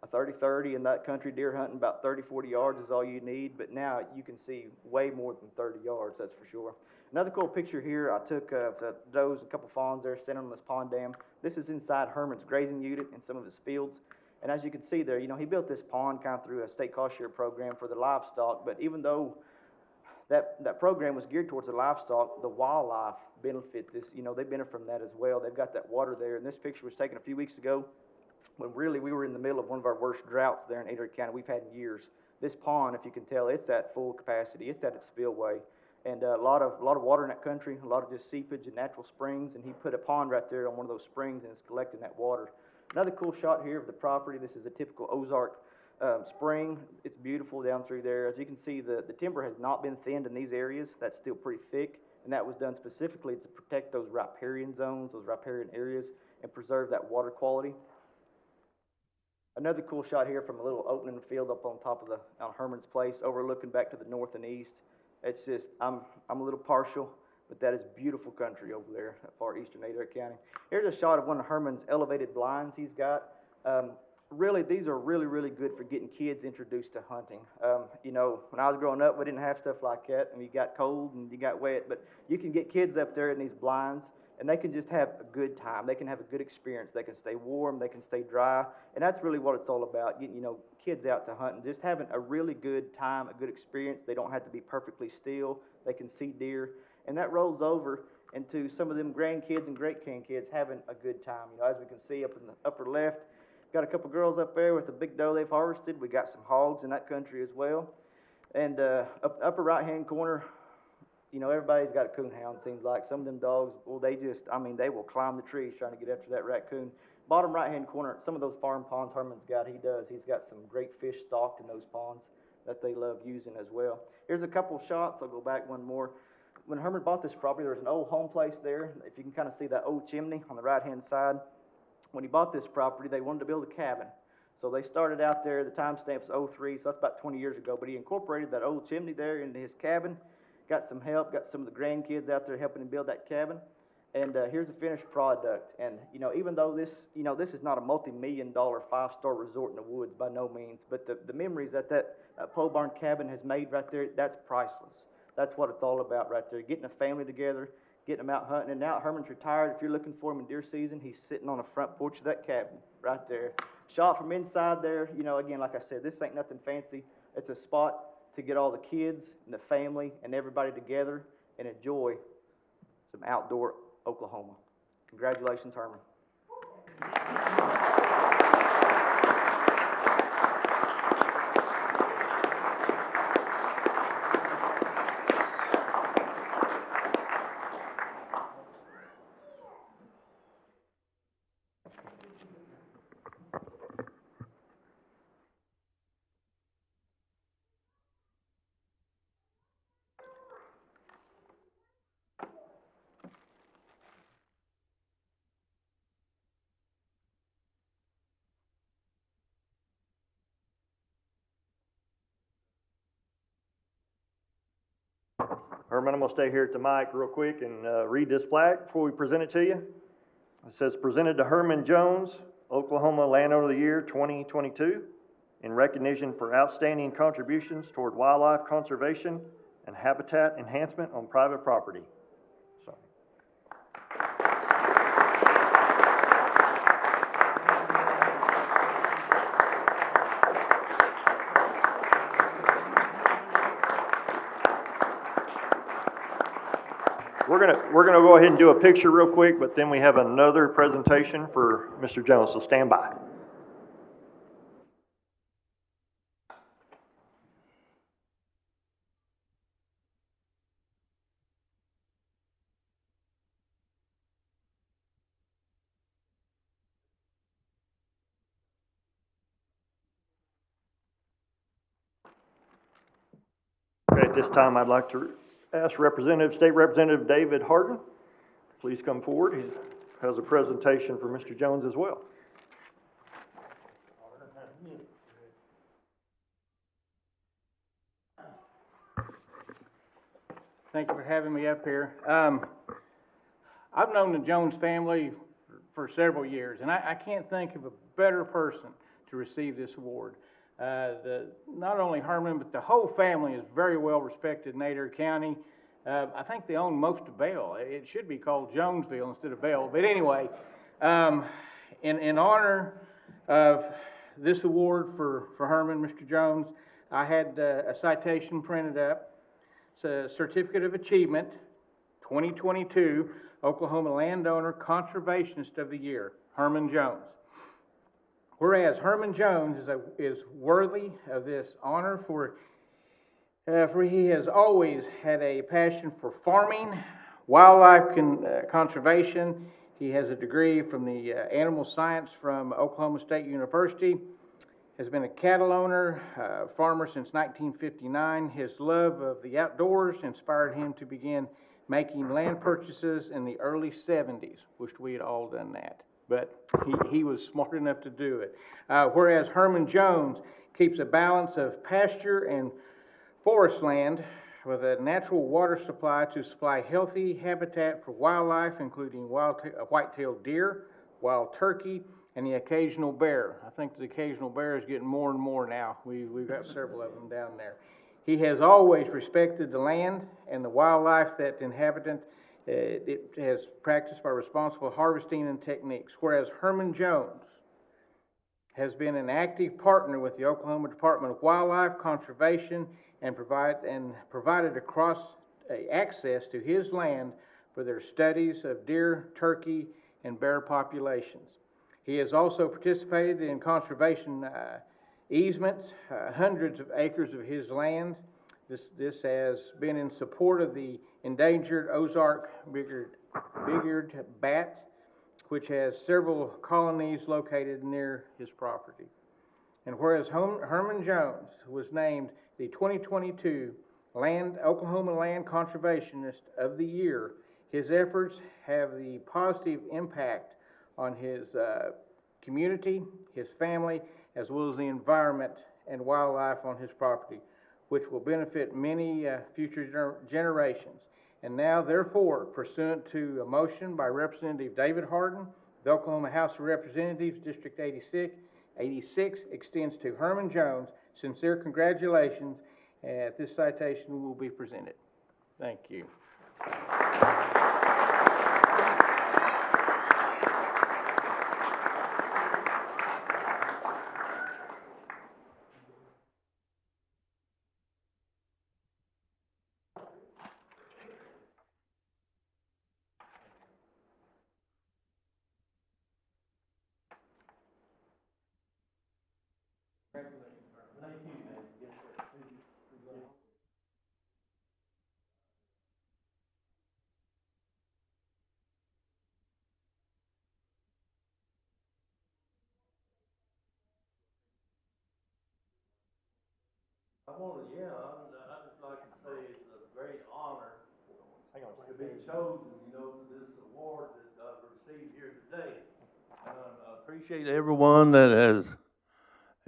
a 30-30 in that country deer hunting, about 30-40 yards is all you need, but now you can see way more than 30 yards, that's for sure. Another cool picture here, I took the does, a couple fawns there standing on this pond dam. This is inside Herman's grazing unit in some of his fields. And as you can see there, he built this pond kind of through a state cost share program for the livestock, but even though that program was geared towards the livestock, the wildlife benefit this, they benefit from that as well. They've got that water there, and this picture was taken a few weeks ago when really we were in the middle of one of our worst droughts there in Adair County we've had in years. This pond, if you can tell, it's at full capacity. It's at its spillway, and a lot of water in that country, a lot of just seepage and natural springs, and he put a pond right there on one of those springs, and it's collecting that water. Another cool shot here of the property. This is a typical Ozark spring. It's beautiful down through there. As you can see, the timber has not been thinned in these areas. That's still pretty thick, and that was done specifically to protect those riparian zones, those riparian areas, and preserve that water quality. Another cool shot here from a little opening field up on top of on Herman's Place, overlooking back to the north and east. It's just, I'm a little partial, but that is beautiful country over there, that far eastern Adair County. Here's a shot of one of Herman's elevated blinds he's got. Really, these are really, really good for getting kids introduced to hunting. When I was growing up, we didn't have stuff like that, and you got cold and you got wet, but you can get kids up there in these blinds, and they can just have a good time. They can have a good experience. They can stay warm, they can stay dry, and that's really what it's all about, getting, kids out to hunt and just having a really good time, a good experience. They don't have to be perfectly still. They can see deer, and that rolls over into some of them grandkids and great-grandkids having a good time. As we can see up in the upper left, got a couple girls up there with a big doe they've harvested. We got some hogs in that country as well. And up the upper right-hand corner, everybody's got a coon hound, seems like. Some of them dogs, well, they will climb the trees trying to get after that raccoon. Bottom right-hand corner, some of those farm ponds Herman's got, he's got some great fish stocked in those ponds that they love using as well. Here's a couple shots. I'll go back one more. When Herman bought this property, there was an old home place there. If you can kind of see that old chimney on the right-hand side. When he bought this property, they wanted to build a cabin. So they started out there, the timestamp's 03, so that's about 20 years ago, but he incorporated that old chimney there into his cabin, got some help, got some of the grandkids out there helping him build that cabin, and here's the finished product. And, even though this is not a multi-million-dollar five-star resort in the woods by no means, but the memories that pole barn cabin has made right there, that's priceless. That's what it's all about right there, getting a family together, getting them out hunting. And now Herman's retired. If you're looking for him in deer season, he's sitting on the front porch of that cabin right there. Shot from inside there, again, like I said, this ain't nothing fancy. It's a spot to get all the kids and the family and everybody together and enjoy some outdoor Oklahoma. Congratulations, Herman. Herman, I'm going to stay here at the mic real quick and read this plaque before we present it to you. It says, presented to Herman Jones, Oklahoma Landowner of the Year 2022, in recognition for outstanding contributions toward wildlife conservation and habitat enhancement on private property. So. We're gonna go ahead and do a picture real quick, but then we have another presentation for Mr. Jones, so stand by. Okay, at this time, I'd like to ask State Representative David Harden, please come forward. He has a presentation for Mr. Jones as well. Thank you for having me up here. I've known the Jones family for several years, and I can't think of a better person to receive this award. Not only Herman, but the whole family is very well respected in Adair County. I think they own most of Bell. It should be called Jonesville instead of Bell. But anyway, in honor of this award for Herman, Mr. Jones, I had a citation printed up. It's a Certificate of Achievement, 2022, Oklahoma Landowner Conservationist of the Year, Herman Jones. Whereas Herman Jones is worthy of this honor for he has always had a passion for farming, wildlife conservation. He has a degree from the animal science from Oklahoma State University, has been a cattle owner, farmer since 1959. His love of the outdoors inspired him to begin making land purchases in the early 70s. Wished we had all done that, but he was smart enough to do it. Whereas Herman Jones keeps a balance of pasture and forest land with a natural water supply to supply healthy habitat for wildlife, including white-tailed deer, wild turkey, and the occasional bear. I think the occasional bear is getting more and more now. We've got several of them down there. He has always respected the land and the wildlife that inhabit it has practiced by responsible harvesting and techniques. Whereas Herman Jones has been an active partner with the Oklahoma Department of Wildlife Conservation and provided access to his land for their studies of deer, turkey, and bear populations. He has also participated in conservation easements, hundreds of acres of his land. This has been in support of the endangered Ozark big-eared bat, which has several colonies located near his property. And whereas Herman Jones was named the 2022 Oklahoma Land Conservationist of the Year, his efforts have the positive impact on his community, his family, as well as the environment and wildlife on his property, which will benefit many future generations. And now, therefore, pursuant to a motion by Representative David Hardin, the Oklahoma House of Representatives, District 86 extends to Herman Jones sincere congratulations. This citation will be presented. Thank you. I'd just like to say it's a great honor to be chosen, to this award that I've received here today. I appreciate everyone that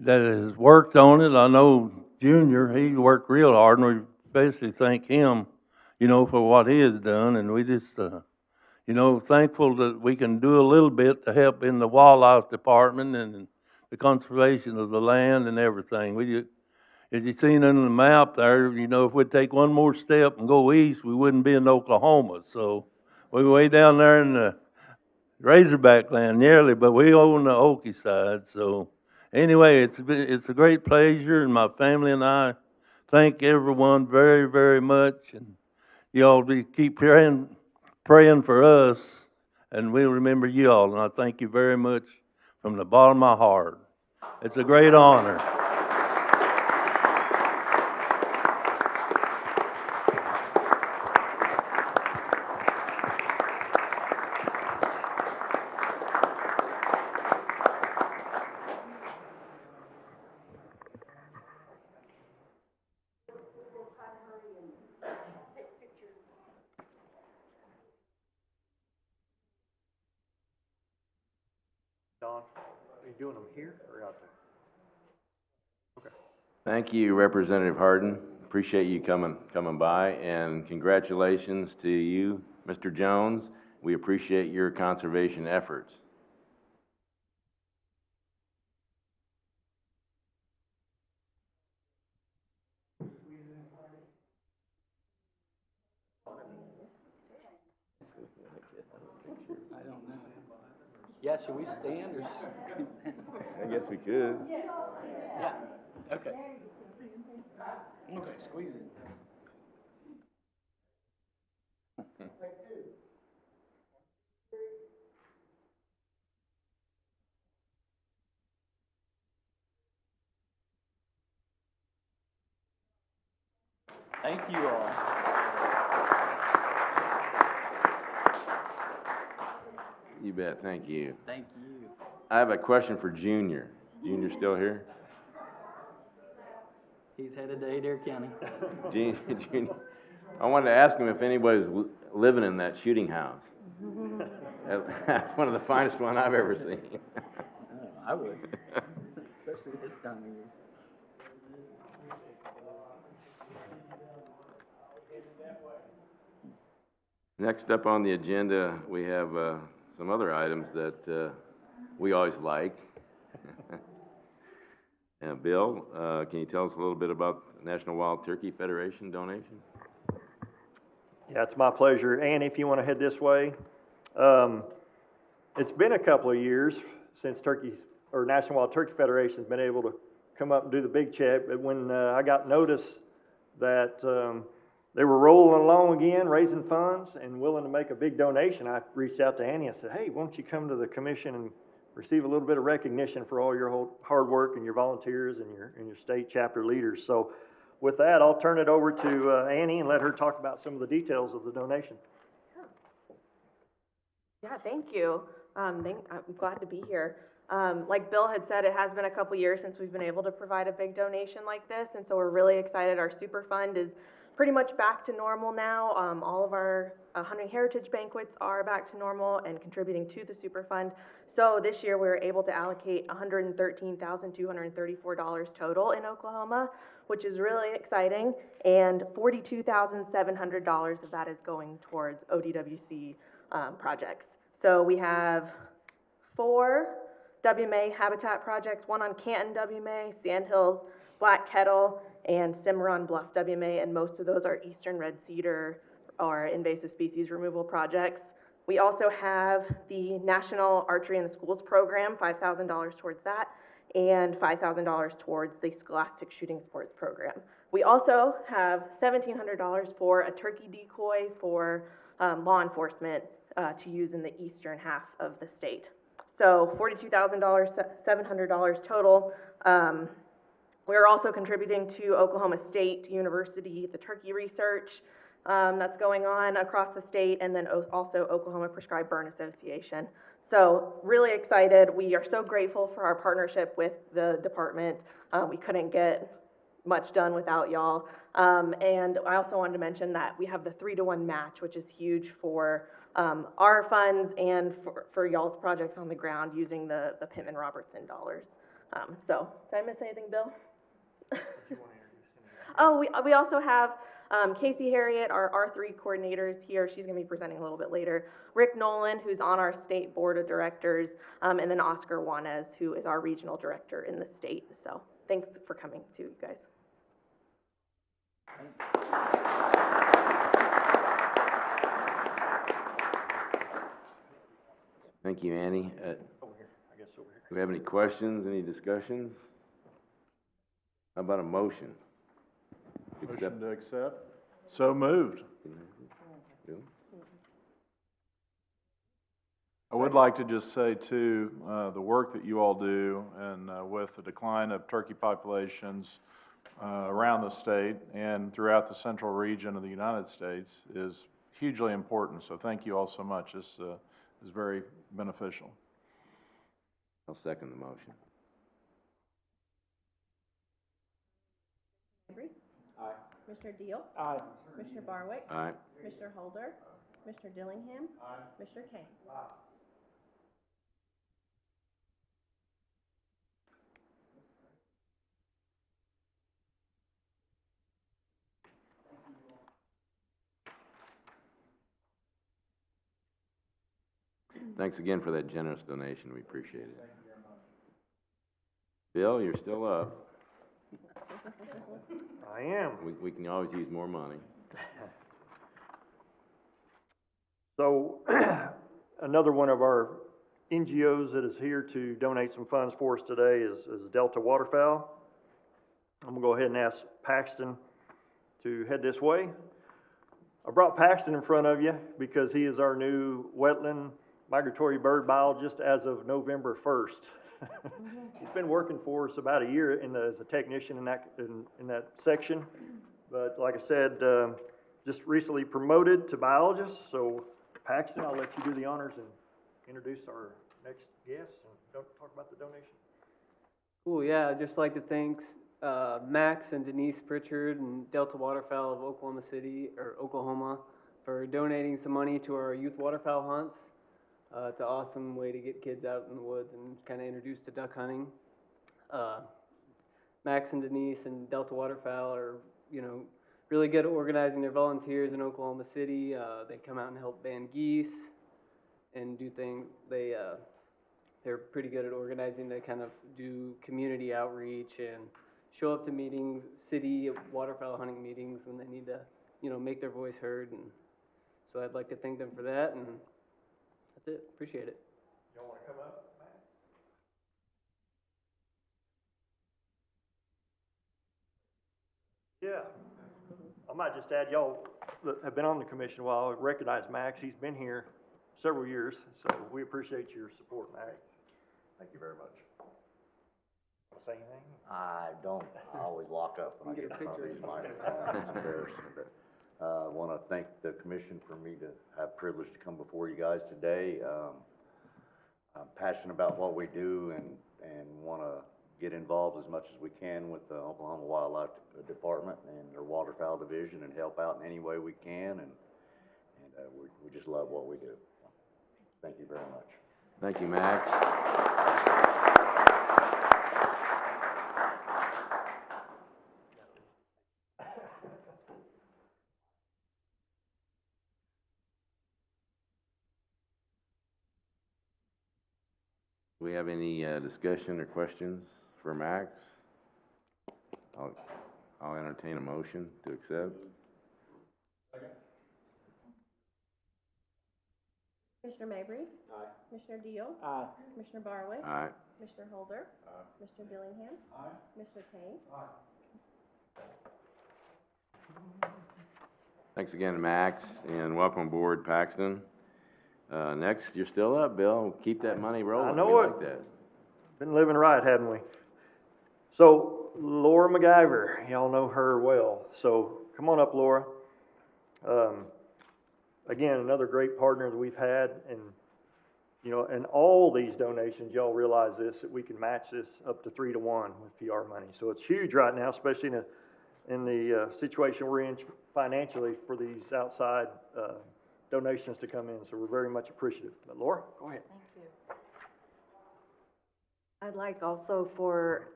has worked on it. I know Junior, he worked real hard, and we basically thank him, for what he has done, and we just, thankful that we can do a little bit to help in the wildlife department and the conservation of the land and everything. As you seen on the map there, if we'd take one more step and go east, we wouldn't be in Oklahoma. So we're way down there in the Razorback land nearly, but we on the Okie side. So anyway, it's a great pleasure, and my family and I thank everyone very, very much. And y'all keep praying for us, and we'll remember you all. And I thank you very much from the bottom of my heart. It's a great honor. Don, are you doing them here or out there? Okay. Thank you, Representative Hardin. Appreciate you coming by, and congratulations to you, Mr. Jones. We appreciate your conservation efforts. I don't know. Yeah, should we stand or? I guess we could. Yeah, okay. Okay, squeeze it. Thank you all. You bet, thank you. Thank you. I have a question for Junior. Junior still here? He's headed to Adair County. Junior, I wanted to ask him if anybody's living in that shooting house. That's one of the finest one I've ever seen. Oh, I would, especially this time of year. Next up on the agenda, we have some other items that we always like. Bill, can you tell us a little bit about the National Wild Turkey Federation donation? Yeah, it's my pleasure. Annie, if you want to head this way. It's been a couple of years since National Wild Turkey Federation's been able to come up and do the big check, but when I got notice that they were rolling along again, raising funds and willing to make a big donation, I reached out to Annie and said, hey, won't you come to the commission and receive a little bit of recognition for all your hard work and your volunteers and your state chapter leaders. So with that, I'll turn it over to Annie and let her talk about some of the details of the donation. Yeah, thank you. I'm glad to be here. Like Bill had said, it has been a couple years since we've been able to provide a big donation like this, and so we're really excited. Our super fund is pretty much back to normal now. All of our hunting heritage banquets are back to normal and contributing to the super fund. So this year we were able to allocate $113,234 total in Oklahoma, which is really exciting, and $42,700 of that is going towards ODWC projects. So we have 4 WMA habitat projects, one on Canton WMA, Sandhills, Black Kettle, and Cimarron Bluff WMA, and most of those are eastern red cedar or invasive species removal projects. We also have the National Archery in the Schools program, $5,000 towards that, and $5,000 towards the Scholastic Shooting Sports program. We also have $1,700 for a turkey decoy for law enforcement to use in the eastern half of the state. So $42,700 total. We're also contributing to Oklahoma State University, the turkey research that's going on across the state, and then also Oklahoma Prescribed Burn Association. So really excited. We are so grateful for our partnership with the department. We couldn't get much done without y'all. And I also wanted to mention that we have the 3-to-1 match, which is huge for our funds and for y'all's projects on the ground using the Pittman-Robertson dollars. So, did I miss anything, Bill? Oh, we also have Casey Harriet, our R3 coordinator, is here. She's going to be presenting a little bit later. Rick Nolan, who's on our state board of directors, and then Oscar Juanez, who is our regional director in the state. So, thanks for coming too, you guys. Thank you, Annie. Over here, I guess over here. Do we have any questions, any discussions? How about a motion? Motion to accept. So moved. Bill? I would like to just say too, the work that you all do and with the decline of turkey populations around the state and throughout the central region of the United States is hugely important. So thank you all so much. This is very beneficial. I'll second the motion. Aye. Commissioner Deal? Aye. Commissioner Barwick? Aye. Commissioner Holder? Commissioner Dillingham? Aye. Commissioner Kane? Aye. Thanks again for that generous donation. We appreciate it. Bill, you're still up. I am. We can always use more money. So, another one of our NGOs that is here to donate some funds for us today is Delta Waterfowl. I'm gonna go ahead and ask Paxton to head this way. I brought Paxton in front of you because he is our new wetland migratory bird biologist as of November 1st. He's been working for us about a year as a technician in that section. But like I said, just recently promoted to biologist. So Paxton, I'll let you do the honors and introduce our next guest and talk about the donation. Cool, yeah, I'd just like to thank Max and Denise Pritchard and Delta Waterfowl of Oklahoma for donating some money to our youth waterfowl hunts. It's an awesome way to get kids out in the woods and kind of introduced to duck hunting. Max and Denise and Delta Waterfowl are, really good at organizing their volunteers in Oklahoma City. They come out and help band geese and do things. They're pretty good at organizing. They kind of do community outreach and show up to meetings, city waterfowl hunting meetings when they need to, make their voice heard. And so I'd like to thank them for that, and that's it. Appreciate it. Y'all want to come up, Matt? Yeah. I might just add, y'all that have been on the commission a while recognize Max. He's been here several years, so we appreciate your support, Max. Thank you very much. Want to say anything? I don't. I always lock up when I get in front of these microphones. It's embarrassing, but I want to thank the commission for me to have privilege to come before you guys today. I'm passionate about what we do and want to get involved as much as we can with the Oklahoma Wildlife Department and their waterfowl division and help out in any way we can. And we just love what we do. Thank you very much. Thank you, Max. Do we have any discussion or questions for Max? I'll entertain a motion to accept. Commissioner Mabry? Aye. Commissioner Deal? Aye. Commissioner Barwick? Aye. Commissioner Holder? Aye. Commissioner Dillingham? Aye. Commissioner Kane? Aye. Thanks again, Max, and welcome aboard, Paxton. Next, you're still up, Bill. Keep that money rolling. I know We it. like that. Been living right, haven't we? So, Laura MacGyver, y'all know her well. So, come on up, Laura. Again, another great partner that we've had, and and all these donations, y'all realize this, that we can match this up to 3-to-1 with PR money. So it's huge right now, especially in the situation we're in financially for these outside donations to come in. So we're very much appreciative. But Laura, go ahead. Thank you. I'd like also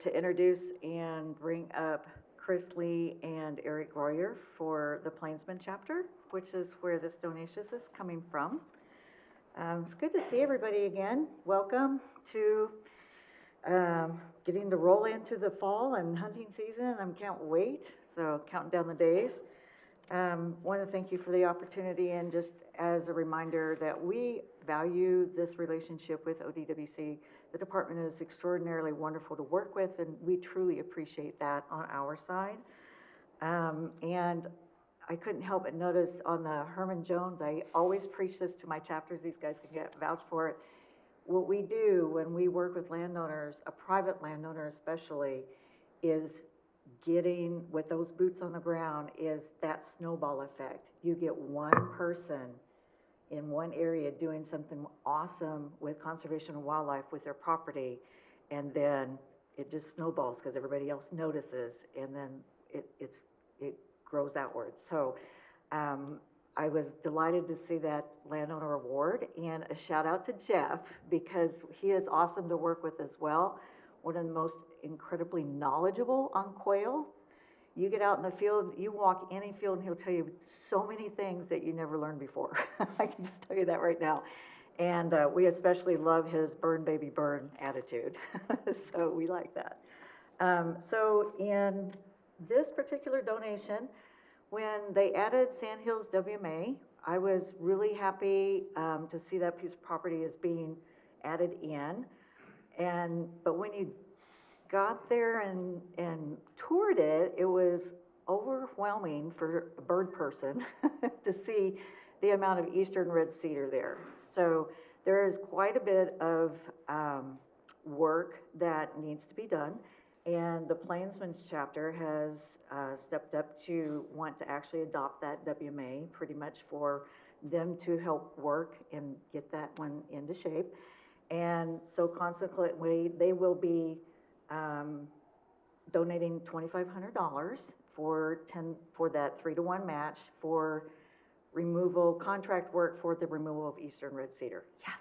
to introduce and bring up Chris Lee and Eric Royer for the Plainsman chapter, which is where this donation is coming from. It's good to see everybody again. Welcome to getting to roll into the fall and hunting season. I can't wait, so counting down the days. Want to thank you for the opportunity, and just as a reminder that we value this relationship with ODWC. The department is extraordinarily wonderful to work with, and we truly appreciate that on our side. And I couldn't help but notice on the Herman Jones, I always preach this to my chapters, these guys can vouch for it. What we do when we work with landowners, a private landowner especially, is getting with those boots on the ground is that snowball effect. You get one person in one area doing something awesome with conservation and wildlife with their property, and then it just snowballs because everybody else notices, and then it grows outwards. So I was delighted to see that landowner award, and a shout out to Jeff because he is awesome to work with as well. One of the most incredibly knowledgeable on quail. You get out in the field, you walk any field, and he'll tell you so many things that you never learned before. I can just tell you that right now. And we especially love his burn baby burn attitude. So we like that. So in this particular donation, when they added Sandhills WMA, I was really happy to see that piece of property is being added in. But when you got there and toured it, it was overwhelming for a bird person to see the amount of eastern red cedar there. So there is quite a bit of work that needs to be done, and the Plainsman's chapter has stepped up to want to actually adopt that WMA pretty much for them to help work and get that one into shape. And so consequently, they will be donating $2,500 for that 3-to-1 match for removal, contract work for the removal of eastern red cedar. Yes.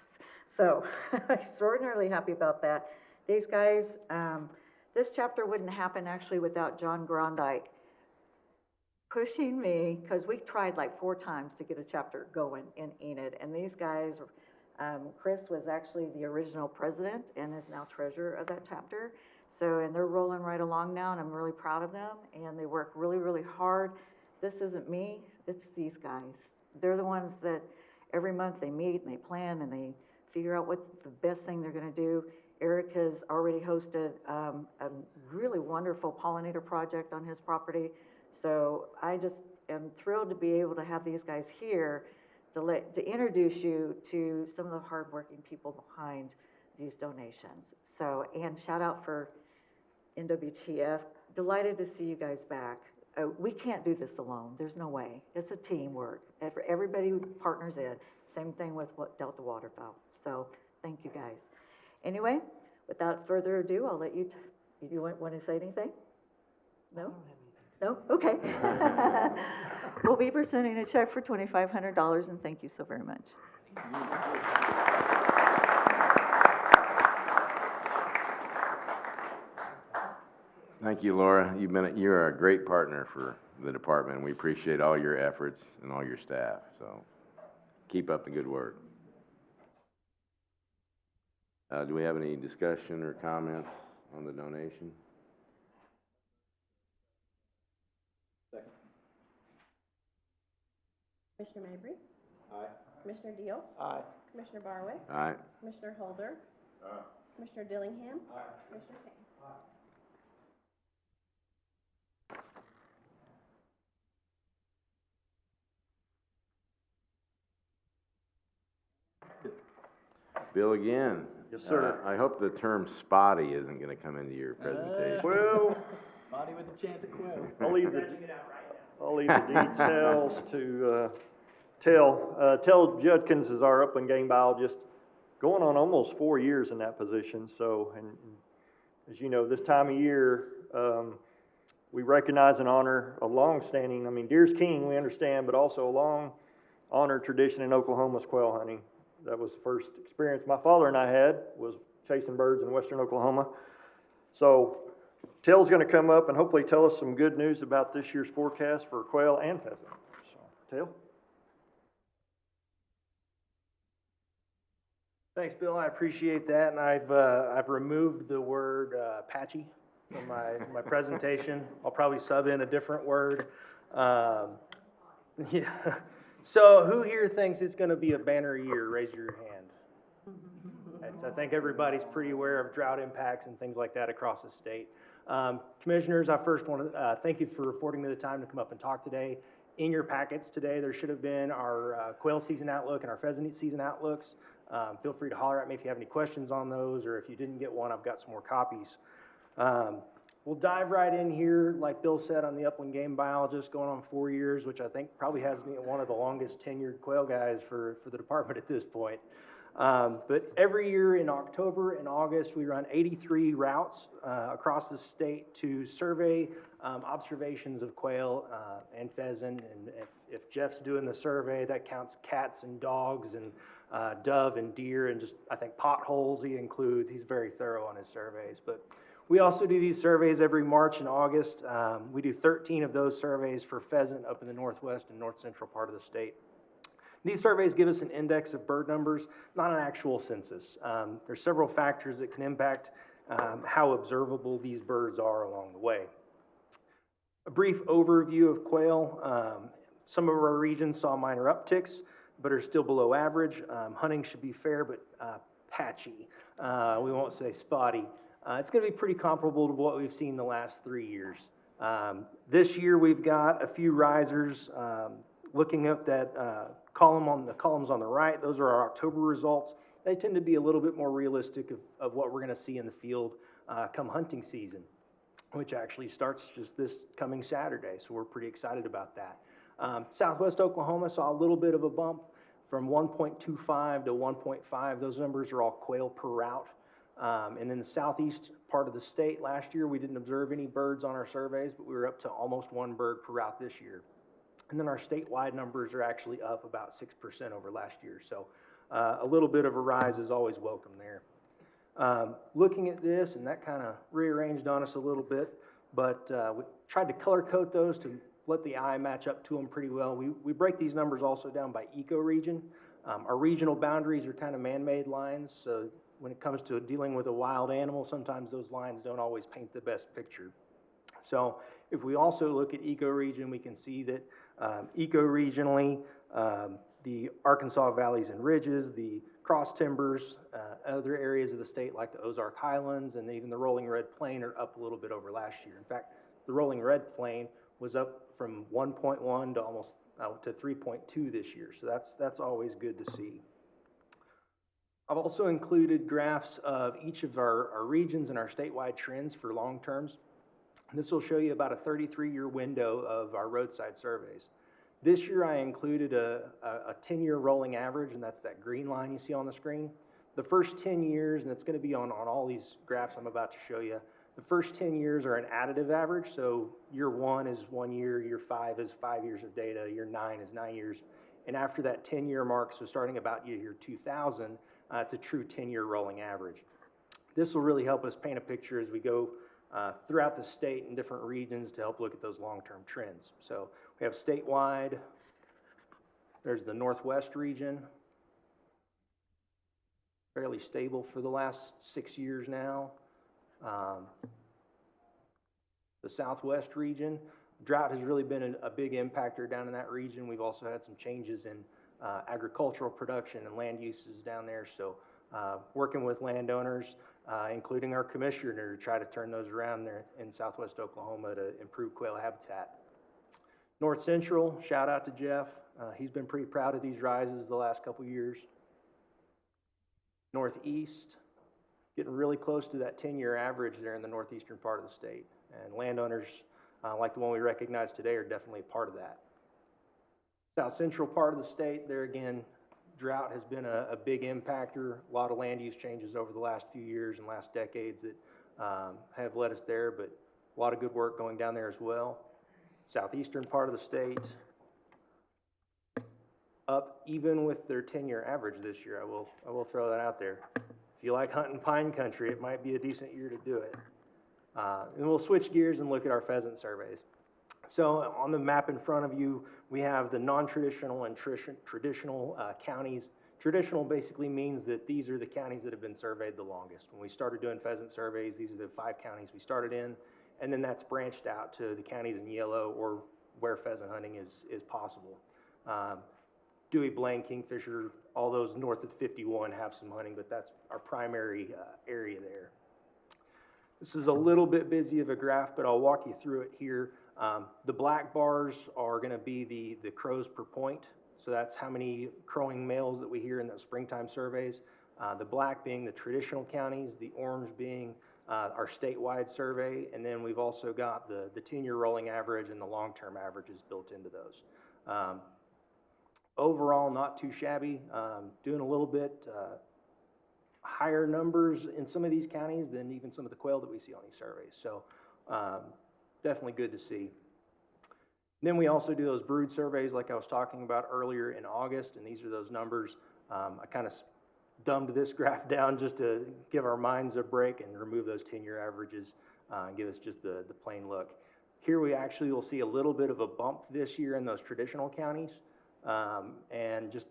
So extraordinarily happy about that. These guys, this chapter wouldn't happen actually without John Grondike pushing me, because we tried like 4 times to get a chapter going in Enid, and these guys, Chris was actually the original president and is now treasurer of that chapter. So, and they're rolling right along now, and I'm really proud of them, and they work really, really hard. This isn't me, it's these guys. They're the ones that every month they meet and they plan and they figure out what's the best thing they're gonna do. Eric has already hosted a really wonderful pollinator project on his property. So I just am thrilled to be able to have these guys here to introduce you to some of the hardworking people behind these donations. So, and shout out for NWTF. Delighted to see you guys back. We can't do this alone. There's no way. It's a teamwork. Everybody partners in. Same thing with Delta Waterfowl. So thank you guys. Anyway, without further ado, I'll let you, if you want to say anything? No? No? Okay. We'll be presenting a check for $2,500, and thank you so very much. Thank you, Laura. You're a great partner for the department. We appreciate all your efforts and all your staff, so keep up the good work. Do we have any discussion or comments on the donation? Second. Commissioner Mabry? Aye. Commissioner Deal? Aye. Commissioner Barwick? Aye. Commissioner Holder? Aye. Commissioner Dillingham? Aye. Commissioner Payne? Bill again. Yes, sir. I hope the term spotty isn't gonna come into your presentation. Well, Spotty with a chance of quail. I'll leave the details to Tell Judkins is our upland game biologist, going on almost 4 years in that position. So, and as you know, this time of year, we recognize and honor a long-standing, I mean, deer's king, we understand, but also a long honored tradition in Oklahoma's quail hunting. That was the first experience my father and I had, was chasing birds in western Oklahoma. So Tell's going to come up and hopefully tell us some good news about this year's forecast for quail and pheasant. So, Tell. Thanks, Bill. I appreciate that, and I've removed the word patchy from my presentation. I'll probably sub in a different word. Yeah. So who here thinks it's going to be a banner year? Raise your hand. I think everybody's pretty aware of drought impacts and things like that across the state. Commissioners, I first want to thank you for affording me the time to come up and talk today. In your packets today, there should have been our quail season outlook and our pheasant season outlooks. Feel free to holler at me if you have any questions on those, or if you didn't get one, I've got some more copies. We'll dive right in here, like Bill said, on the upland game biologist, going on 4 years, which I think probably has me one of the longest tenured quail guys for the department at this point. But every year in October and August, we run 83 routes across the state to survey observations of quail and pheasant. And if Jeff's doing the survey, that counts cats and dogs and dove and deer, and just, I think, potholes he includes. He's very thorough on his surveys. But we also do these surveys every March and August. We do 13 of those surveys for pheasant up in the northwest and north central part of the state. These surveys give us an index of bird numbers, not an actual census. There's several factors that can impact how observable these birds are along the way. A brief overview of quail. Some of our regions saw minor upticks, but are still below average. Hunting should be fair, but patchy. We won't say spotty. It's going to be pretty comparable to what we've seen the last 3 years. This year, we've got a few risers. Looking at that the columns on the right, those are our October results. They tend to be a little bit more realistic of what we're going to see in the field come hunting season, which actually starts just this coming Saturday, so we're pretty excited about that. Southwest Oklahoma saw a little bit of a bump from 1.25 to 1.5. Those numbers are all quail per route. And in the southeast part of the state last year, we didn't observe any birds on our surveys, but we were up to almost 1 bird per route this year. And then our statewide numbers are actually up about 6% over last year. So a little bit of a rise is always welcome there. Looking at this, and that kind of rearranged on us a little bit, but we tried to color code those to let the eye match up to them pretty well. We break these numbers also down by ecoregion. Our regional boundaries are kind of man-made lines, so when it comes to dealing with a wild animal, sometimes those lines don't always paint the best picture. So if we also look at ecoregion, we can see that ecoregionally, the Arkansas valleys and ridges, the cross timbers, other areas of the state like the Ozark Highlands and even the Rolling Red Plain are up a little bit over last year. In fact, the Rolling Red Plain was up from 1.1 to almost to 3.2 this year, so that's always good to see. I've also included graphs of each of our regions and our statewide trends for long terms. This will show you about a 33-year window of our roadside surveys. This year I included a 10-year rolling average, and that's that green line you see on the screen. The first 10 years, and it's going to be on all these graphs I'm about to show you, the first 10 years are an additive average, so year 1 is 1 year, year 5 is 5 years of data, year 9 is 9 years, and after that 10-year mark, so starting about year 2000, it's a true 10-year rolling average. This will really help us paint a picture as we go throughout the state in different regions to help look at those long-term trends. So we have statewide, there's the Northwest region, fairly stable for the last 6 years now. The Southwest region, drought has really been a big impactor down in that region. We've also had some changes in agricultural production and land uses down there, so working with landowners, including our commissioner, to try to turn those around there in Southwest Oklahoma to improve quail habitat. North Central, shout out to Jeff. He's been pretty proud of these rises the last couple years. Northeast, getting really close to that 10-year average there in the northeastern part of the state. And landowners, like the one we recognize today, are definitely a part of that. South Central part of the state, there again, drought has been a big impactor. A lot of land use changes over the last few years and last decades that have led us there, but a lot of good work going down there as well. Southeastern part of the state, up even with their 10-year average this year. I will throw that out there. If you like hunting pine country, it might be a decent year to do it. And we'll switch gears and look at our pheasant surveys. So on the map in front of you, we have the non-traditional and traditional counties. Traditional basically means that these are the counties that have been surveyed the longest. When we started doing pheasant surveys, these are the 5 counties we started in, and then that's branched out to the counties in yellow or where pheasant hunting is possible. Dewey, Blaine, Kingfisher, all those north of 51 have some hunting, but that's our primary area there. This is a little bit busy of a graph, but I'll walk you through it here. The black bars are going to be the crows per point, so that's how many crowing males that we hear in the springtime surveys. The black being the traditional counties, the orange being our statewide survey, and then we've also got the 10-year rolling average and the long-term averages built into those. Overall, not too shabby, doing a little bit higher numbers in some of these counties than even some of the quail that we see on these surveys. So definitely good to see. Then we also do those brood surveys like I was talking about earlier in August, and these are those numbers. I kind of dumbed this graph down just to give our minds a break and remove those 10-year averages and give us just the plain look. Here we actually will see a little bit of a bump this year in those traditional counties and just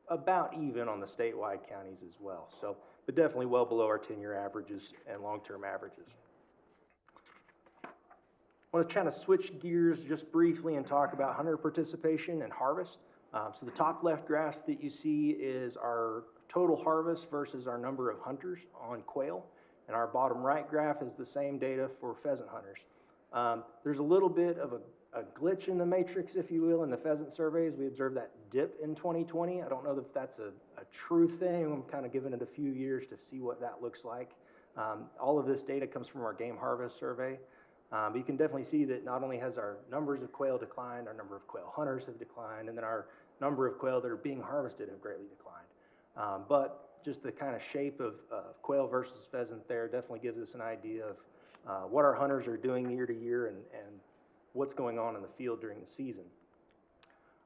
about even on the statewide counties as well. So, but definitely well below our 10-year averages and long-term averages. I want to kind of switch gears just briefly and talk about hunter participation and harvest. So the top left graph that you see is our total harvest versus our number of hunters on quail. And our bottom right graph is the same data for pheasant hunters. There's a little bit of a glitch in the matrix, if you will, in the pheasant surveys. We observed that dip in 2020. I don't know if that's a true thing. I'm kind of giving it a few years to see what that looks like. All of this data comes from our game harvest survey. But you can definitely see that not only has our numbers of quail declined, our number of quail hunters have declined, and then our number of quail that are being harvested have greatly declined. But just the kind of shape of quail versus pheasant there definitely gives us an idea of what our hunters are doing year to year and what's going on in the field during the season.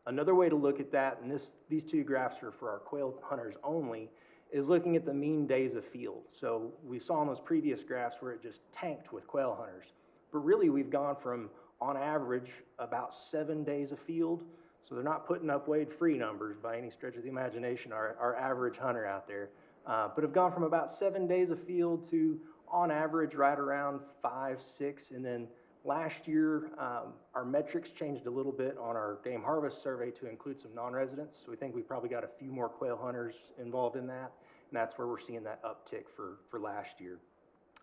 Another way to look at that, and these two graphs are for our quail hunters only, is looking at the mean days of field. So we saw in those previous graphs where it just tanked with quail hunters. But really we've gone from, on average, about 7 days of field. So they're not putting up Wade-free numbers by any stretch of the imagination, our average hunter out there. But have gone from about 7 days of field to, on average, right around 5, 6, and then last year, our metrics changed a little bit on our game harvest survey to include some non-residents. So we think we probably got a few more quail hunters involved in that, and that's where we're seeing that uptick for last year.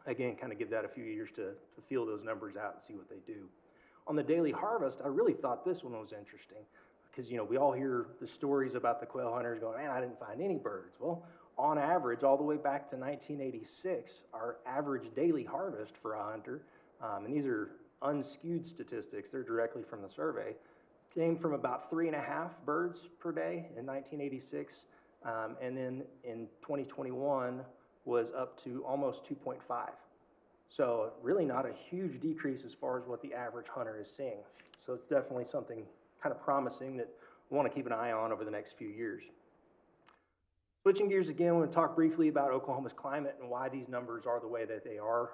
Again, kind of give that a few years to feel those numbers out and see what they do. On the daily harvest, I really thought this one was interesting because, you know, we all hear the stories about the quail hunters going, man, I didn't find any birds. Well, on average, all the way back to 1986, our average daily harvest for a hunter, and these are unskewed statistics, they're directly from the survey, came from about 3.5 birds per day in 1986, and then in 2021 was up to almost 2.5. So really not a huge decrease as far as what the average hunter is seeing. So it's definitely something kind of promising that we want to keep an eye on over the next few years. Switching gears again, we're going to talk briefly about Oklahoma's climate and why these numbers are the way that they are.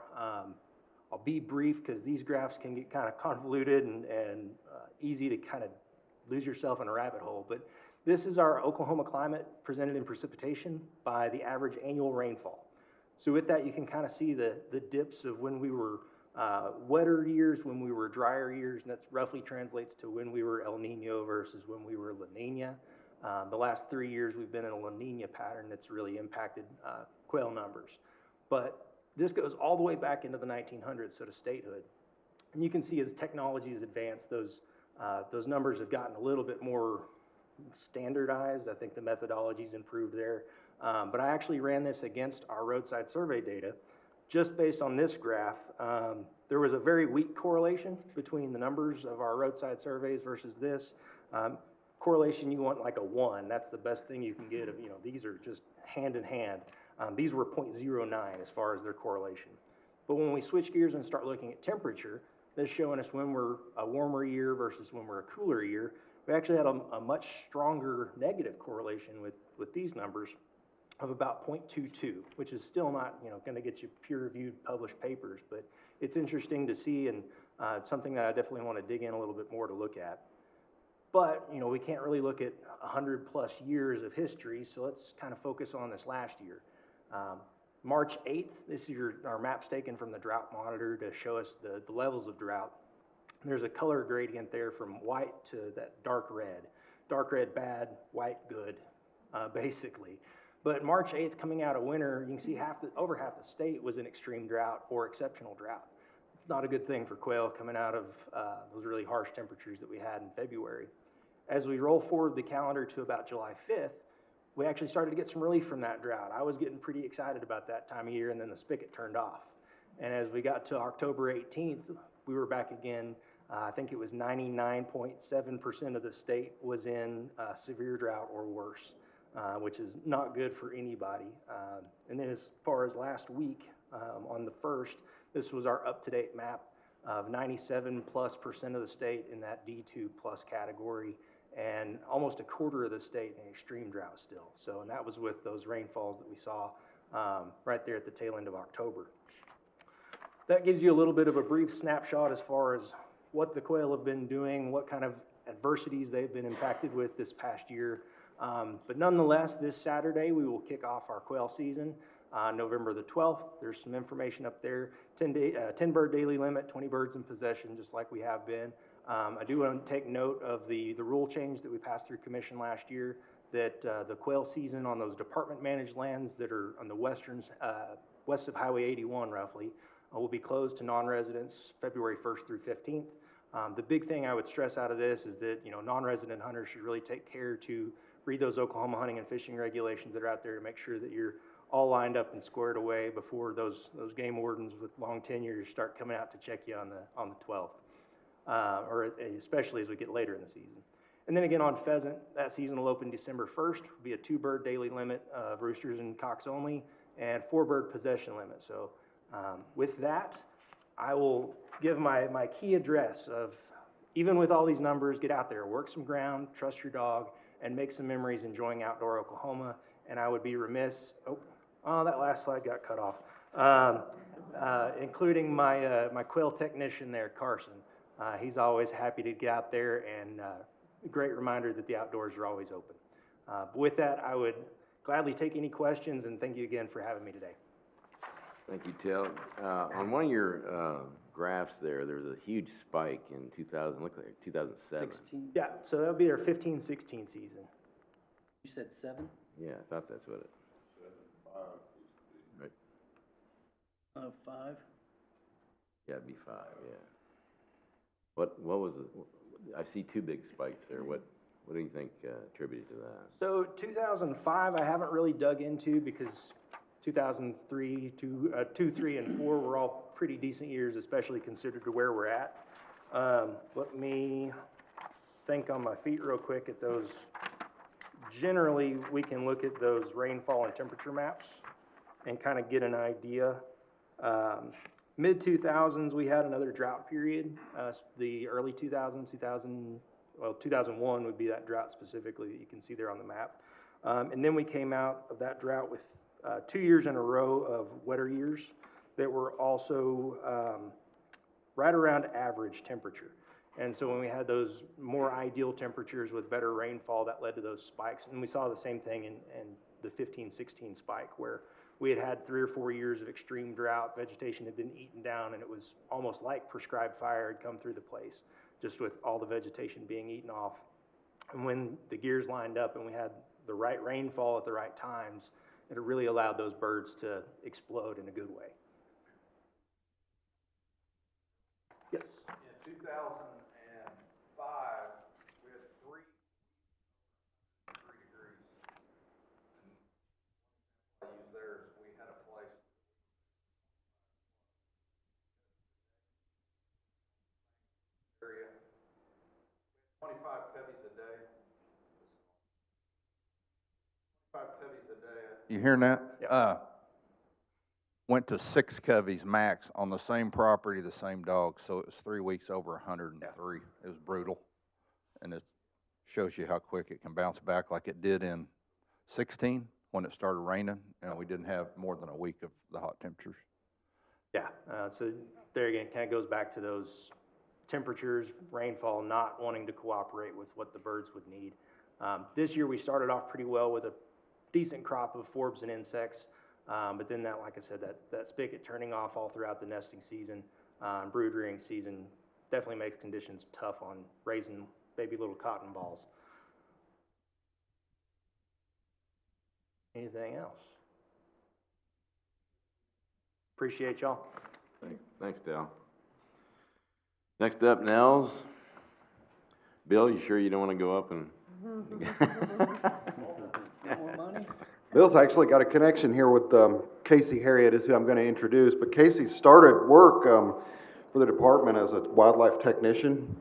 I'll be brief because these graphs can get kind of convoluted and easy to kind of lose yourself in a rabbit hole. But this is our Oklahoma climate presented in precipitation by the average annual rainfall. So with that, you can kind of see the dips of when we were wetter years, when we were drier years, and that roughly translates to when we were El Nino versus when we were La Nina. The last 3 years, we've been in a La Nina pattern that's really impacted quail numbers. But this goes all the way back into the 1900s, so to statehood. And you can see as technology has advanced, those numbers have gotten a little bit more standardized. I think the methodology's improved there. But I actually ran this against our roadside survey data. Just based on this graph, there was a very weak correlation between the numbers of our roadside surveys versus this. Correlation, you want like a 1. That's the best thing you can get of, you know, these are just hand in hand. These were 0.09 as far as their correlation. But when we switch gears and start looking at temperature, that's showing us when we're a warmer year versus when we're a cooler year. We actually had a much stronger negative correlation with these numbers of about 0.22, which is still not, you know, going to get you peer-reviewed published papers, but it's interesting to see, and it's something that I definitely want to dig in a little bit more to look at. But, you know, we can't really look at 100+ years of history, so let's kind of focus on this last year. March 8th, this is our maps taken from the drought monitor to show us the levels of drought. There's a color gradient there from white to that dark red. Dark red bad, white good, basically. But March 8th, coming out of winter, you can see over half the state was in extreme drought or exceptional drought. It's not a good thing for quail coming out of those really harsh temperatures that we had in February. As we roll forward the calendar to about July 5th, we actually started to get some relief from that drought. I was getting pretty excited about that time of year, and then the spigot turned off. And as we got to October 18th, we were back again. I think it was 99.7% of the state was in severe drought or worse, which is not good for anybody. And then as far as last week, on the 1st, this was our up-to-date map of 97+% of the state in that D2+ category, and almost a quarter of the state in extreme drought still. So, and that was with those rainfalls that we saw right there at the tail end of October. That gives you a little bit of a brief snapshot as far as what the quail have been doing, what kind of adversities they've been impacted with this past year. But nonetheless, this Saturday we will kick off our quail season, November the 12th. There's some information up there. 10 bird daily limit, 20 birds in possession, just like we have been. I do want to take note of the rule change that we passed through commission last year, that the quail season on those department-managed lands that are on the west of Highway 81 roughly, will be closed to non-residents February 1st through 15th. The big thing I would stress out of this is that, non-resident hunters should really take care to read those Oklahoma hunting and fishing regulations that are out there to make sure that you're all lined up and squared away before those game wardens with long tenures start coming out to check you on the 12th, or especially as we get later in the season. And then again on pheasant, that season will open December 1st. Will be a 2-bird daily limit of roosters and cocks only, and 4-bird possession limit. So with that, I will give my key address of, even with all these numbers, get out there, work some ground, trust your dog, and make some memories enjoying outdoor Oklahoma. And I would be remiss, that last slide got cut off, including my quail technician there, Carson. He's always happy to get out there, and a great reminder that the outdoors are always open. But with that, I would gladly take any questions, and thank you again for having me today. Thank you, Tel. On one of your graphs there's a huge spike in 2007. 16? Yeah, so that'll be our 15-16 season. You said 7? Yeah, I thought that's what it. Right. 5? Yeah, it'd be 5. Yeah. What was it? I see 2 big spikes there. What do you think attributed to that? So 2005, I haven't really dug into because 2003, 2, 3, and 4 were all pretty decent years, especially considered to where we're at. Let me think on my feet real quick at those. Generally, we can look at those rainfall and temperature maps and kind of get an idea. Mid-2000s, we had another drought period. The early 2000s, 2001 would be that drought specifically that you can see there on the map. And then we came out of that drought with 2 years in a row of wetter years that were also right around average temperature. And so when we had those more ideal temperatures with better rainfall, that led to those spikes. And we saw the same thing in the 15-16 spike, where we had 3 or 4 years of extreme drought, vegetation had been eaten down, and it was almost like prescribed fire had come through the place, just with all the vegetation being eaten off. And when the gears lined up and we had the right rainfall at the right times, it really allowed those birds to explode in a good way. Yes? In 2005, we had 3 degrees. And I use theirs, we had a place. Area. 25 coveys a day. 25 coveys a day. You hearing that? Yeah. Went to 6 coveys max on the same property, the same dog, so it was 3 weeks over 103. It was brutal, and it shows you how quick it can bounce back, like it did in 16 when it started raining, and we didn't have more than a week of the hot temperatures. Yeah, so there again, kind of goes back to those temperatures, rainfall, not wanting to cooperate with what the birds would need. This year we started off pretty well with a decent crop of forbs and insects. But then that, like I said, that spigot turning off all throughout the nesting season, brood rearing season, definitely makes conditions tough on raising baby little cotton balls. Anything else? Appreciate y'all. Thanks, Dal. Next up, Nels. Bill, you sure you don't want to go up and? More money? Bill's actually got a connection here with Casey Harriet, is who I'm going to introduce. But Casey started work for the department as a wildlife technician,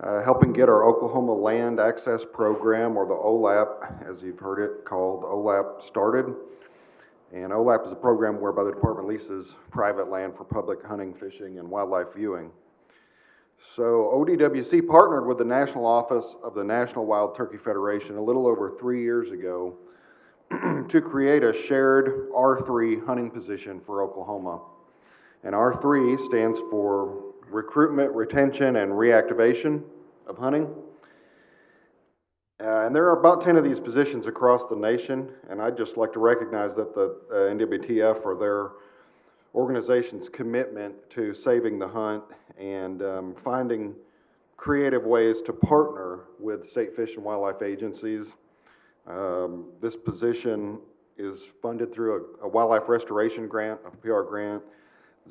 helping get our Oklahoma Land Access Program, or the OLAP, as you've heard it called, OLAP, started. And OLAP is a program whereby the department leases private land for public hunting, fishing, and wildlife viewing. So ODWC partnered with the National Office of the National Wild Turkey Federation a little over 3 years ago to create a shared R3 hunting position for Oklahoma. And R3 stands for Recruitment, Retention, and Reactivation of Hunting. And there are about 10 of these positions across the nation, and I'd just like to recognize that the NWTF, for their organization's commitment to saving the hunt and finding creative ways to partner with state fish and wildlife agencies. This position is funded through a wildlife restoration grant, a PR grant,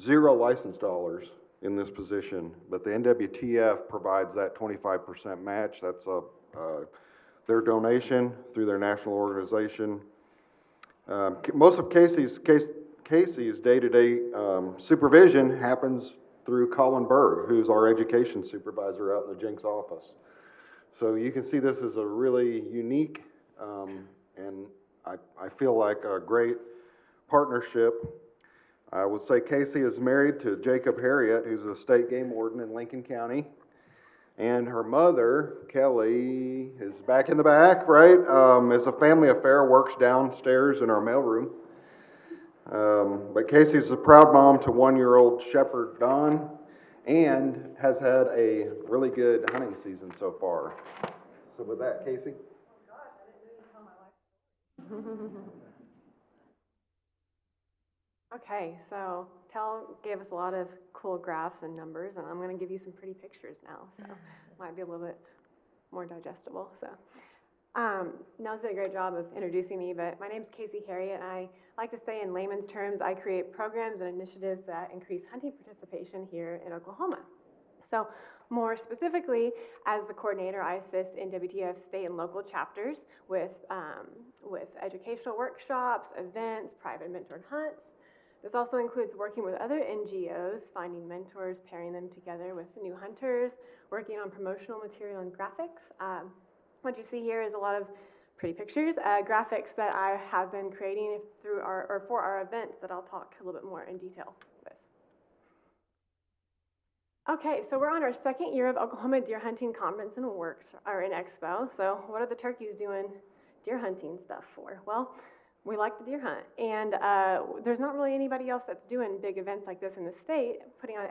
0 license dollars in this position, but the NWTF provides that 25% match. That's their donation through their national organization. Most of Casey's day-to-day supervision happens through Colin Berg, who's our education supervisor out in the Jenks office. So you can see this is a really unique and I feel like a great partnership. I would say Casey is married to Jacob Harriet, who's a state game warden in Lincoln County. And her mother, Kelly, is back in the back, right? It's a family affair, works downstairs in our mailroom. But Casey's a proud mom to 1-year-old shepherd Don and has had a really good hunting season so far. So with that, Casey. Okay, so Tel gave us a lot of cool graphs and numbers, and I'm going to give you some pretty pictures now, so might be a little bit more digestible. So Nels did a great job of introducing me, but my name's Casey Harriet, and I like to say in layman's terms, I create programs and initiatives that increase hunting participation here in Oklahoma. So more specifically, as the coordinator, I assist NWTF state and local chapters with educational workshops, events, private mentored hunts. This also includes working with other NGOs, finding mentors, pairing them together with new hunters, working on promotional material and graphics. What you see here is a lot of pretty pictures, graphics that I have been creating through for our events that I'll talk a little bit more in detail with. Okay, so we're on our second year of Oklahoma Deer Hunting Conference and Expo. So what are the turkeys doing deer hunting stuff for? Well, we like to deer hunt, and there's not really anybody else that's doing big events like this in the state, putting on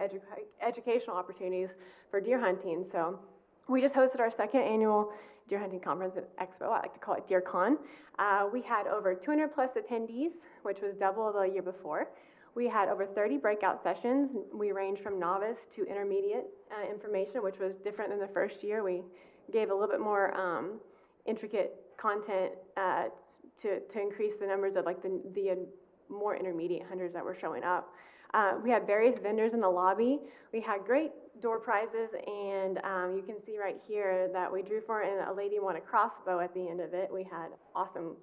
educational opportunities for deer hunting. So we just hosted our second annual Deer Hunting Conference and Expo. I like to call it DeerCon. We had over 200 plus attendees, which was double the year before. We had over 30 breakout sessions. We ranged from novice to intermediate information, which was different than the first year. We gave a little bit more intricate content to increase the numbers of like the more intermediate hunters that were showing up. We had various vendors in the lobby. We had great door prizes, and you can see right here that we drew for, and a lady won a crossbow at the end of it. We had awesome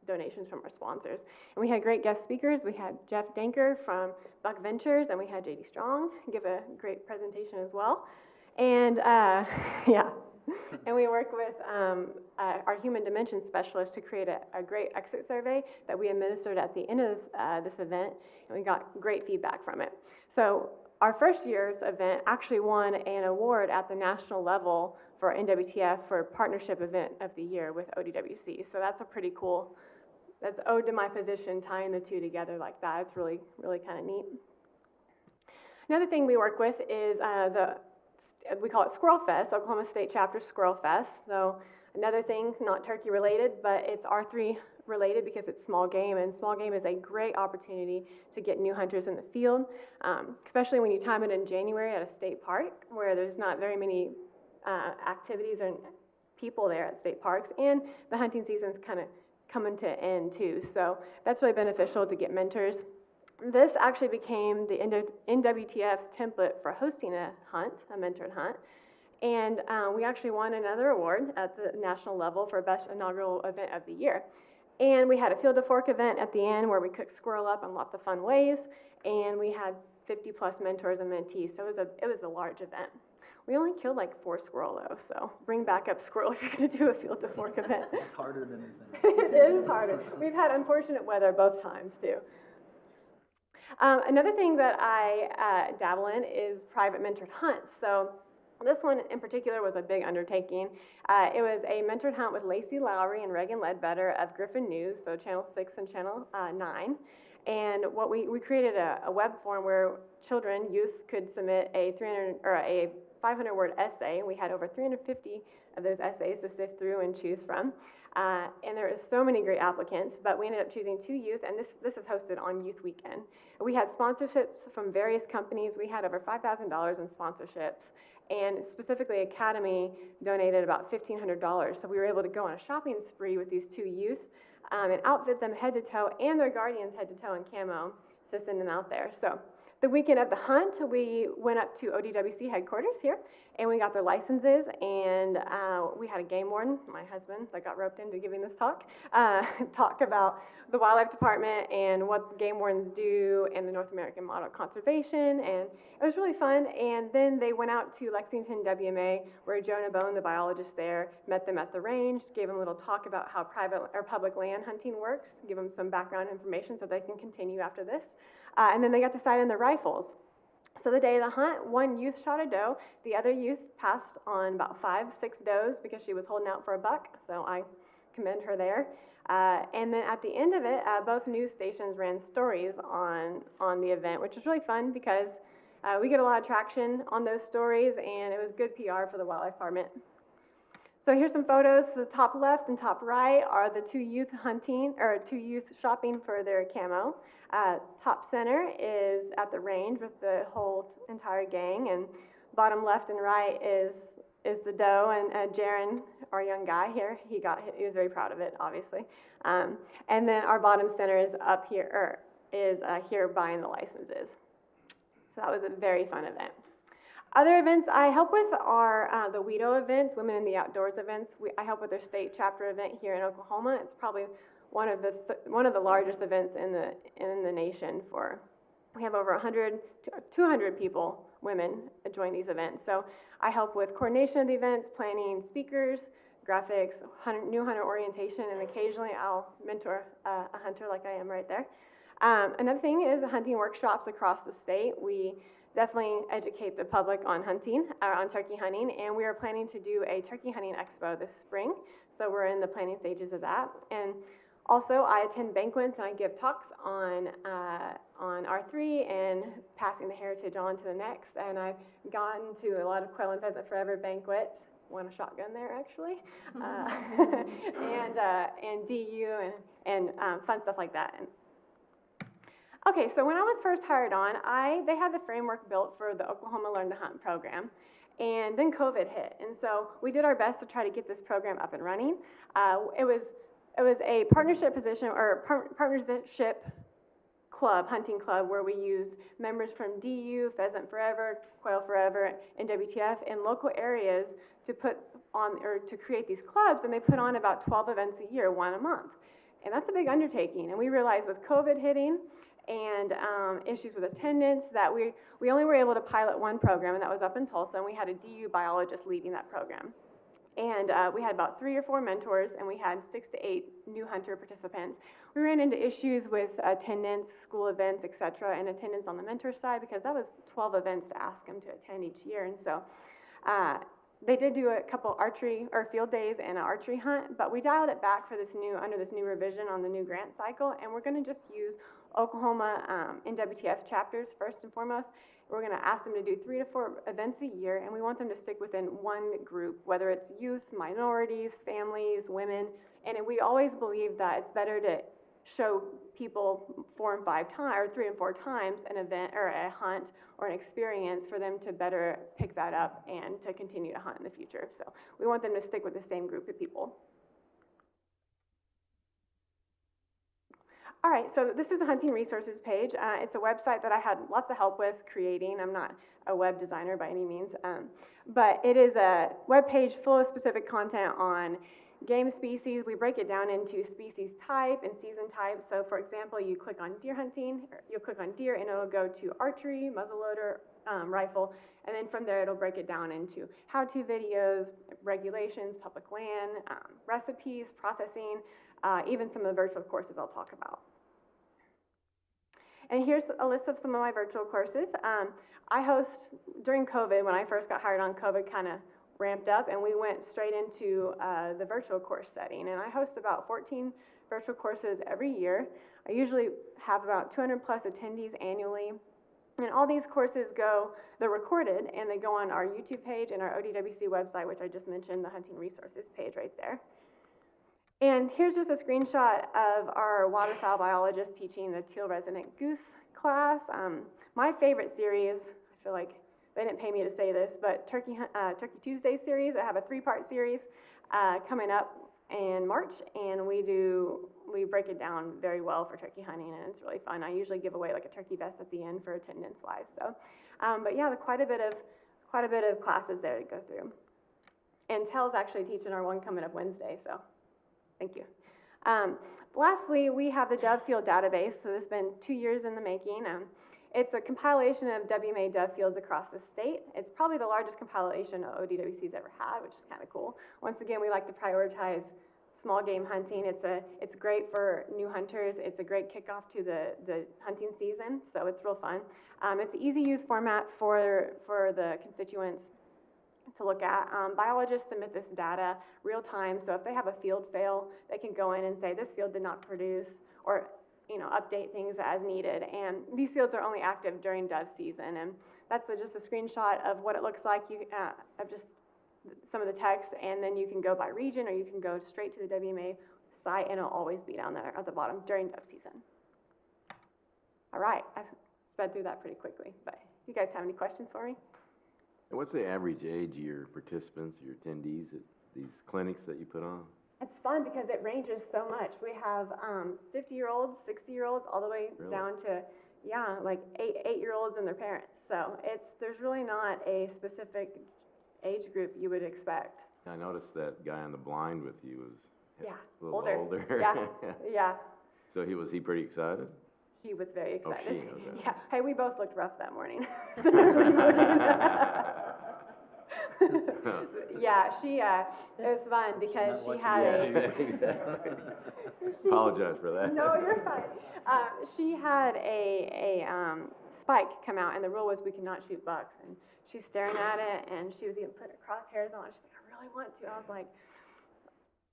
donations from our sponsors. And we had great guest speakers. We had Jeff Danker from Buck Ventures, and we had JD Strong give a great presentation as well. And yeah. And we work with our human dimension specialist to create a great exit survey that we administered at the end of this event, and we got great feedback from it. So our first year's event actually won an award at the national level for NWTF for Partnership Event of the Year with ODWC. So that's a pretty cool, that's owed to my position, tying the two together like that. It's really, really kind of neat. Another thing we work with is we call it Squirrel Fest, Oklahoma State Chapter Squirrel Fest. So another thing, not turkey related, but it's R3 related because it's small game, and small game is a great opportunity to get new hunters in the field, especially when you time it in January at a state park where there's not very many activities and people there at state parks, and the hunting season's kind of coming to an end too. So that's really beneficial to get mentors. This actually became the NWTF's template for hosting a hunt, a mentored hunt, and we actually won another award at the national level for Best Inaugural Event of the Year. And we had a Field to Fork event at the end where we cooked squirrel up in lots of fun ways, and we had 50 plus mentors and mentees, so it was a large event. We only killed like 4 squirrel though, so bring back up squirrel if you're going to do a Field to Fork event. It's harder than you think. It is harder. We've had unfortunate weather both times too. Another thing that I dabble in is private mentored hunts. So this one in particular was a big undertaking. It was a mentored hunt with Lacey Lowry and Reagan Ledbetter of Griffin News, so Channel 6 and Channel 9. And what we created a web form where youth could submit a 500-word essay. We had over 350 of those essays to sift through and choose from. And there were so many great applicants, but we ended up choosing 2 youth, and this is hosted on Youth Weekend. We had sponsorships from various companies. We had over $5,000 in sponsorships, And specifically, Academy donated about $1,500. So we were able to go on a shopping spree with these two youth and outfit them head to toe and their guardians head to toe in camo to send them out there. So the weekend of the hunt, we went up to ODWC headquarters here, and we got their licenses, and we had a game warden, my husband, that got roped into giving this talk, talk about the wildlife department and what game wardens do and the North American model of conservation, and it was really fun. And then they went out to Lexington WMA, where Jonah Bone, the biologist there, met them at the range, gave them a little talk about how private or public land hunting works, give them some background information so they can continue after this. And then they got to sight in their rifles. So the day of the hunt, one youth shot a doe. The other youth passed on about 5, 6 does because she was holding out for a buck. So I commend her there. And then at the end of it, both news stations ran stories on the event, which was really fun because we get a lot of traction on those stories, and it was good PR for the wildlife department. So here's some photos. The top left and top right are the two youth shopping for their camo. Top center is at the range with the whole entire gang, and bottom left and right is the doe, and Jaron, our young guy here, he was very proud of it, obviously. And then our bottom center is up here, here buying the licenses. So that was a very fun event. Other events I help with are the WEDO events, Women in the Outdoors events. I help with their state chapter event here in Oklahoma. It's probably one of the largest events in the nation. We have over 100 to 200 people, women, join these events. So I help with coordination of the events, planning speakers, graphics, new hunter orientation, and occasionally I'll mentor a hunter like I am right there. Another thing is hunting workshops across the state. We definitely educate the public on hunting, on turkey hunting, and we are planning to do a turkey hunting expo this spring. So we're in the planning stages of that. And also, I attend banquets and I give talks on R3 and passing the heritage on to the next. And I've gotten to a lot of Quail and Pheasant Forever banquets. Won a shotgun there, actually, and DU and fun stuff like that. Okay, so when I was first hired on, they had the framework built for the Oklahoma Learn to Hunt program, and then COVID hit, and so we did our best to try to get this program up and running. It was a partnership position or partnership club, hunting club, where we used members from DU, Pheasant Forever, Quail Forever, and WTF in local areas to put on or to create these clubs, and they put on about 12 events a year, one a month, and that's a big undertaking. And we realized with COVID hitting and issues with attendance that we only were able to pilot one program, and that was up in Tulsa, and we had a DU biologist leading that program. And we had about 3 or 4 mentors, and we had 6 to 8 new hunter participants. We ran into issues with attendance, school events, et cetera, and attendance on the mentor side, because that was 12 events to ask them to attend each year. And so they did do a couple archery or field days and an archery hunt, but we dialed it back for under this new revision on the new grant cycle, and we're going to just use Oklahoma and WTF chapters first and foremost. We're going to ask them to do 3 to 4 events a year, and we want them to stick within one group, whether it's youth, minorities, families, women. And we always believe that it's better to show people 4 and 5 times, or 3 and 4 times an event or a hunt or an experience for them to better pick that up and to continue to hunt in the future. So we want them to stick with the same group of people. All right, so this is the hunting resources page. It's a website that I had lots of help with creating. I'm not a web designer by any means, but it is a web page full of specific content on game species. We break it down into species type and season type. So for example, you click on deer hunting, you'll click on deer and it'll go to archery, muzzleloader, rifle, and then from there it'll break it down into how-to videos, regulations, public land, recipes, processing, even some of the virtual courses I'll talk about. And here's a list of some of my virtual courses. I host, during COVID, when I first got hired on, COVID kind of ramped up, and we went straight into the virtual course setting. And I host about 14 virtual courses every year. I usually have about 200 plus attendees annually. And all these courses they're recorded, and they go on our YouTube page and our ODWC website, which I just mentioned, the hunting resources page right there. And here's just a screenshot of our waterfowl biologist teaching the teal resident goose class. My favorite series, I feel like they didn't pay me to say this, but Turkey Tuesday series, I have a 3-part series, coming up in March, and we break it down very well for turkey hunting, and it's really fun. I usually give away like a turkey vest at the end for attendance-wise, so, but yeah, quite a bit of classes there to go through. And Tell's actually teaching our one coming up Wednesday, so thank you. Lastly, we have the dove field database, so this has been 2 years in the making. It's a compilation of W-made dove fields across the state. It's probably the largest compilation ODWC's ever had, which is kind of cool. Once again, we like to prioritize small game hunting. It's great for new hunters. It's a great kickoff to the hunting season, so it's real fun. It's an easy-use format for the constituents to look at. Biologists submit this data real time, so if they have a field fail, they can go in and say, this field did not produce, or update things as needed. And these fields are only active during dove season, and that's just a screenshot of what it looks like, of just some of the text, and then you can go by region, or you can go straight to the WMA site, and it'll always be down there at the bottom during dove season. All right, I sped through that pretty quickly, but you guys have any questions for me? And what's the average age of your participants, your attendees at these clinics that you put on? It's fun because it ranges so much. We have 50-year-olds, 60-year-olds, all the way Really? down to, yeah, like 8-year-olds and their parents. So there's really not a specific age group you would expect. I noticed that guy on the blind with you was a little older. older. Yeah, yeah. So was he pretty excited? He was very excited. Oh, she, okay. Yeah. Hey, we both looked rough that morning. Yeah, it was fun because she had Apologize for that. No, you're fine. She had a spike come out, and the rule was we could not shoot bucks. And she's staring at it, and she was even putting her crosshairs on. She's like, I really want to. I was like,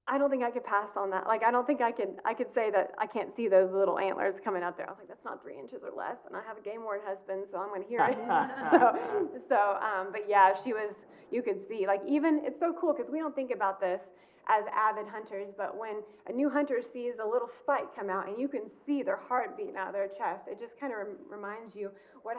I don't think I could pass on that. Like, I don't think I could say that I can't see those little antlers coming out there. I was like, that's not 3 inches or less, and I have a game ward husband, so I'm gonna hear it. But yeah, you could see, like, even, it's so cool, because we don't think about this as avid hunters, but when a new hunter sees a little spike come out, and you can see their heart beating out of their chest, it just kind of reminds you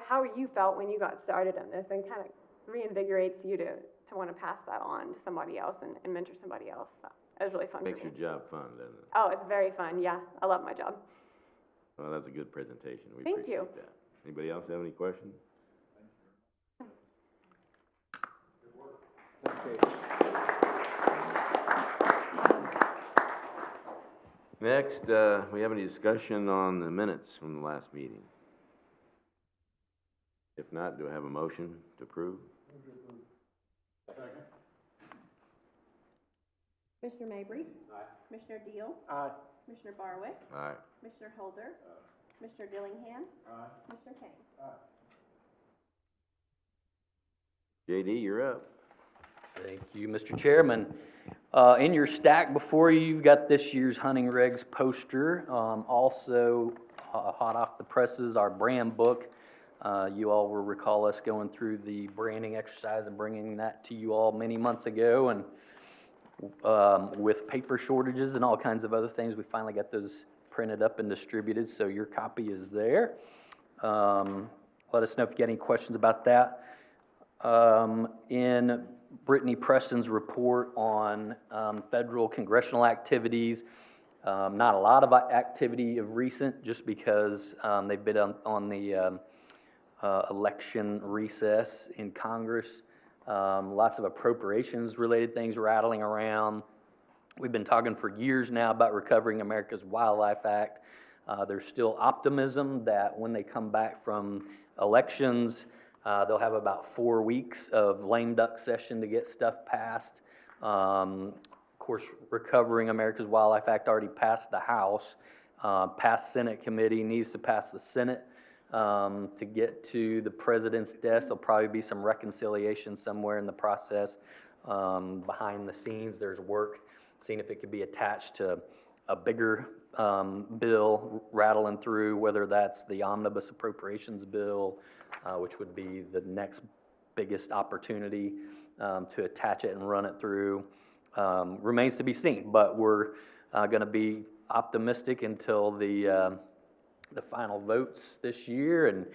how you felt when you got started on this, and kind of reinvigorates you to want to pass that on to somebody else and mentor somebody else. So. It was really fun. Makes for me. your job fun, doesn't it? Oh, it's very fun. Yeah, I love my job. Well, that's a good presentation. We Thank appreciate you. that. Anybody else have any questions? Next, we have any discussion on the minutes from the last meeting? If not, do I have a motion to approve? Commissioner Mabry? Aye. Commissioner Deal? Aye. Commissioner Barwick? Aye. Commissioner Holder? Commissioner Dillingham? Aye. Commissioner Kane? JD, you're up. Thank you, Mr. Chairman. In your stack before you, you've got this year's hunting regs poster. Also, hot off the presses, our brand book. You all will recall us going through the branding exercise and bringing that to you all many months ago. And with paper shortages and all kinds of other things, we finally got those printed up and distributed, so your copy is there. Let us know if you get any questions about that. In Brittany Preston's report on federal congressional activities, not a lot of activity of recent, just because they've been on the election recess in Congress. Lots of appropriations related things rattling around. We've been talking for years now about recovering America's Wildlife Act. There's still optimism that when they come back from elections, they'll have about 4 weeks of lame duck session to get stuff passed. Of course, recovering America's Wildlife Act already passed the House, passed Senate committee, needs to pass the Senate. To get to the president's desk, there'll probably be some reconciliation somewhere in the process. Behind the scenes, there's work, seeing if it could be attached to a bigger bill rattling through, whether that's the omnibus appropriations bill, which would be the next biggest opportunity to attach it and run it through. Remains to be seen, but we're going to be optimistic until the final votes this year, and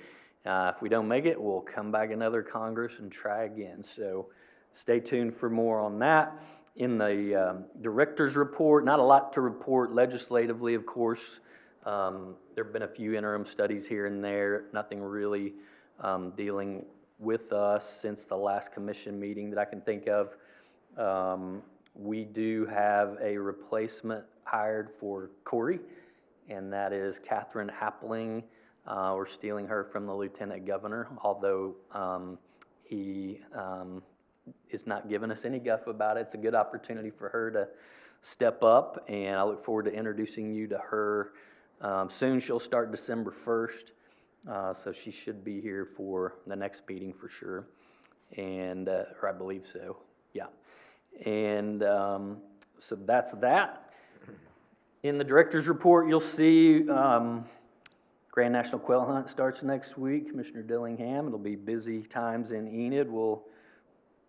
If we don't make it, we'll come back another Congress and try again. So stay tuned for more on that. In the director's report, not a lot to report legislatively, of course. There have been a few interim studies here and there, nothing really dealing with us since the last commission meeting that I can think of. We do have a replacement hired for Corey, and that is Catherine Appling. We're stealing her from the lieutenant governor, although he is not giving us any guff about it. It's a good opportunity for her to step up, and I look forward to introducing you to her soon. She'll start December 1st, so she should be here for the next meeting for sure, and or I believe so, yeah. And so that's that. In the director's report, you'll see Grand National Quail Hunt starts next week. Commissioner Dillingham, it'll be busy times in Enid. We'll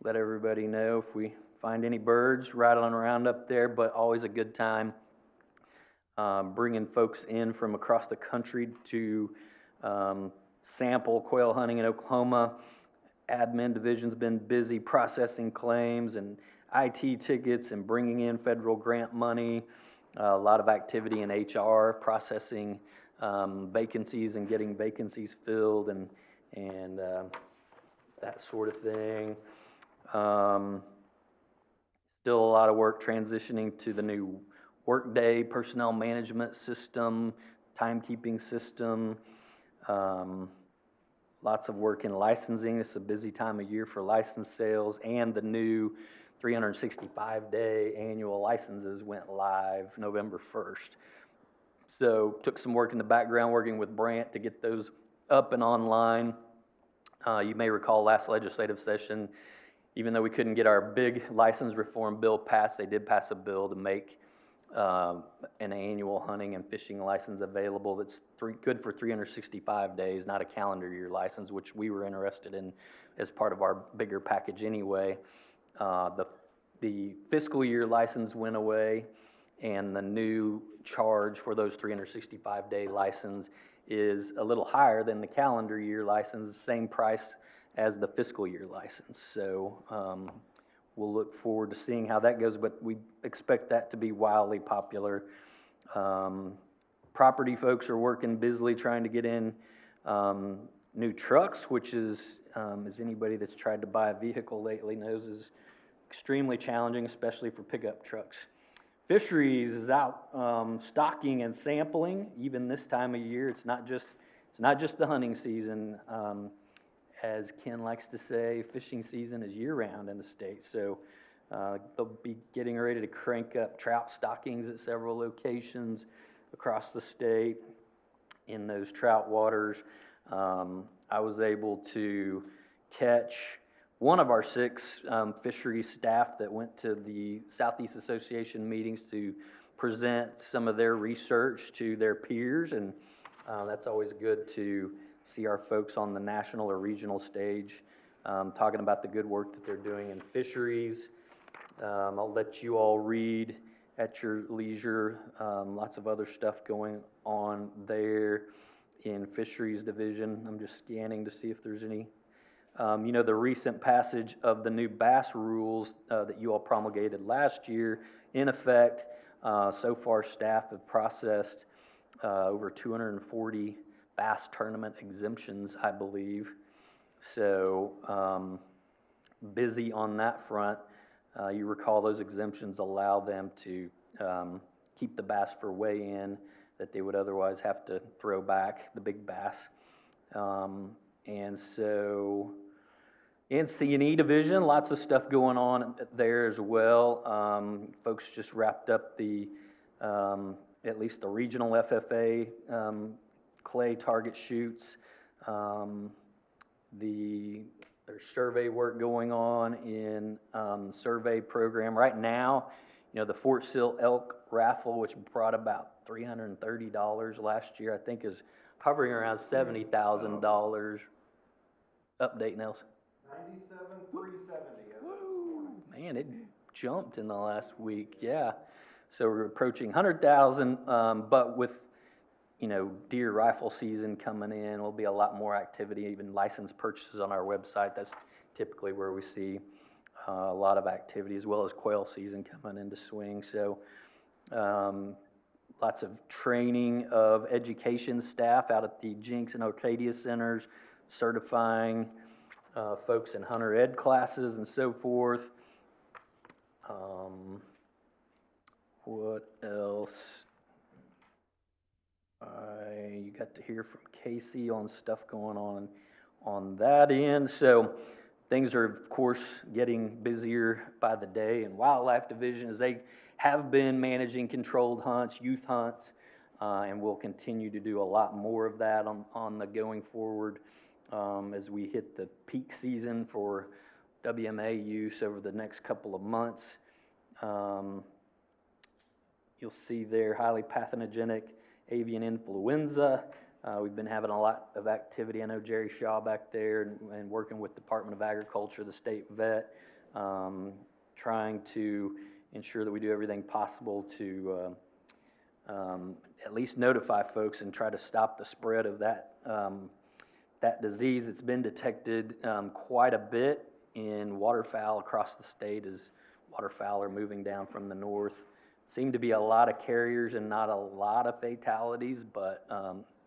let everybody know if we find any birds rattling around up there, but always a good time. Bringing folks in from across the country to sample quail hunting in Oklahoma. Admin division's been busy processing claims and IT tickets and bringing in federal grant money. A lot of activity in HR, processing vacancies and getting vacancies filled and that sort of thing. Still a lot of work transitioning to the new Workday personnel management system, timekeeping system. Lots of work in licensing. It's a busy time of year for license sales, and the new 365-day annual licenses went live November 1st. So took some work in the background working with Brant to get those up and online. You may recall last legislative session, even though we couldn't get our big license reform bill passed, they did pass a bill to make an annual hunting and fishing license available that's good for 365 days, not a calendar year license, which we were interested in as part of our bigger package anyway. The fiscal year license went away, and the new charge for those 365-day license is a little higher than the calendar year license, same price as the fiscal year license. So we'll look forward to seeing how that goes, but we expect that to be wildly popular. Property folks are working busily trying to get in new trucks, which is, as anybody that's tried to buy a vehicle lately knows, is extremely challenging, especially for pickup trucks. Fisheries is out stocking and sampling even this time of year. It's not just the hunting season. As Ken likes to say, fishing season is year-round in the state. So they'll be getting ready to crank up trout stockings at several locations across the state in those trout waters. I was able to catch one of our 6 fisheries staff that went to the Southeast Association meetings to present some of their research to their peers, and that's always good to see our folks on the national or regional stage talking about the good work that they're doing in fisheries. I'll let you all read at your leisure. Lots of other stuff going on there in fisheries division. I'm just scanning to see if there's any. You know, the recent passage of the new bass rules that you all promulgated last year, in effect, so far staff have processed over 240 bass tournament exemptions, I believe. So busy on that front. You recall those exemptions allow them to keep the bass for weigh-in that they would otherwise have to throw back, the big bass. And so in C&E division, lots of stuff going on there as well. Folks just wrapped up the, at least the regional FFA clay target shoots. There's survey work going on in survey program. Right now, you know, the Fort Sill elk raffle, which brought about $330 last year, I think is hovering around $70,000. Update, Nelson. 97,370. Man, it jumped in the last week, yeah. So we're approaching 100,000, but with you know, deer rifle season coming in, there'll be a lot more activity, even license purchases on our website. That's typically where we see a lot of activity, as well as quail season coming into swing. So lots of training of education staff out at the Jinx and Arcadia centers, certifying folks in hunter ed classes and so forth. What else? You got to hear from Casey on stuff going on that end. So things are, of course, getting busier by the day. And Wildlife Division, as they have been managing controlled hunts, youth hunts, and we'll continue to do a lot more of that on the going forward as we hit the peak season for WMA use over the next couple of months. You'll see there highly pathogenic avian influenza. We've been having a lot of activity. I know Jerry Shaw back there and working with Department of Agriculture, the state vet, trying to ensure that we do everything possible to at least notify folks and try to stop the spread of that disease. It's been detected quite a bit in waterfowl across the state as waterfowl are moving down from the north. Seem to be a lot of carriers and not a lot of fatalities, but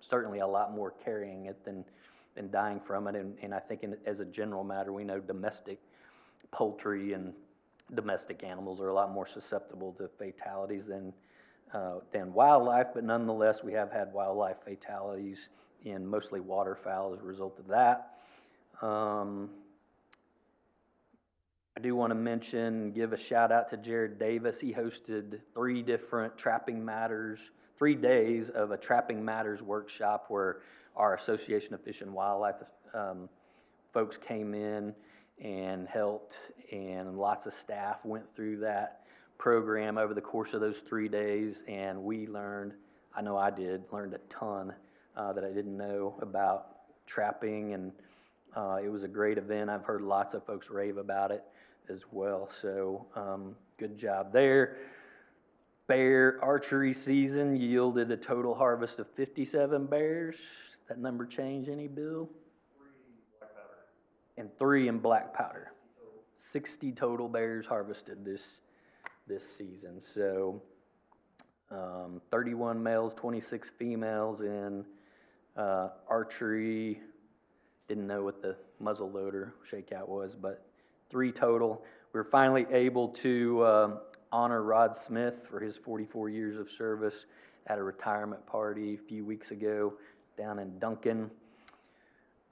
certainly a lot more carrying it than dying from it. And I think as a general matter, we know domestic poultry and domestic animals are a lot more susceptible to fatalities than wildlife, but nonetheless, we have had wildlife fatalities in mostly waterfowl as a result of that. I do want to mention, give a shout out to Jared Davis. He hosted 3 days of a Trapping Matters workshop where our Association of Fish and Wildlife folks came in and helped, and lots of staff went through that program over the course of those 3 days, and we learned, I know I learned a ton that I didn't know about trapping, and it was a great event. I've heard lots of folks rave about it as well, so good job there. Bear archery season yielded a total harvest of 57 bears. That number change any, Bill? 3 black powder. And 3 in black powder. 60 total bears harvested this season. So 31 males, 26 females in archery. Didn't know what the muzzle loader shakeout was, but 3 total. We were finally able to honor Rod Smith for his 44 years of service at a retirement party a few weeks ago down in Duncan.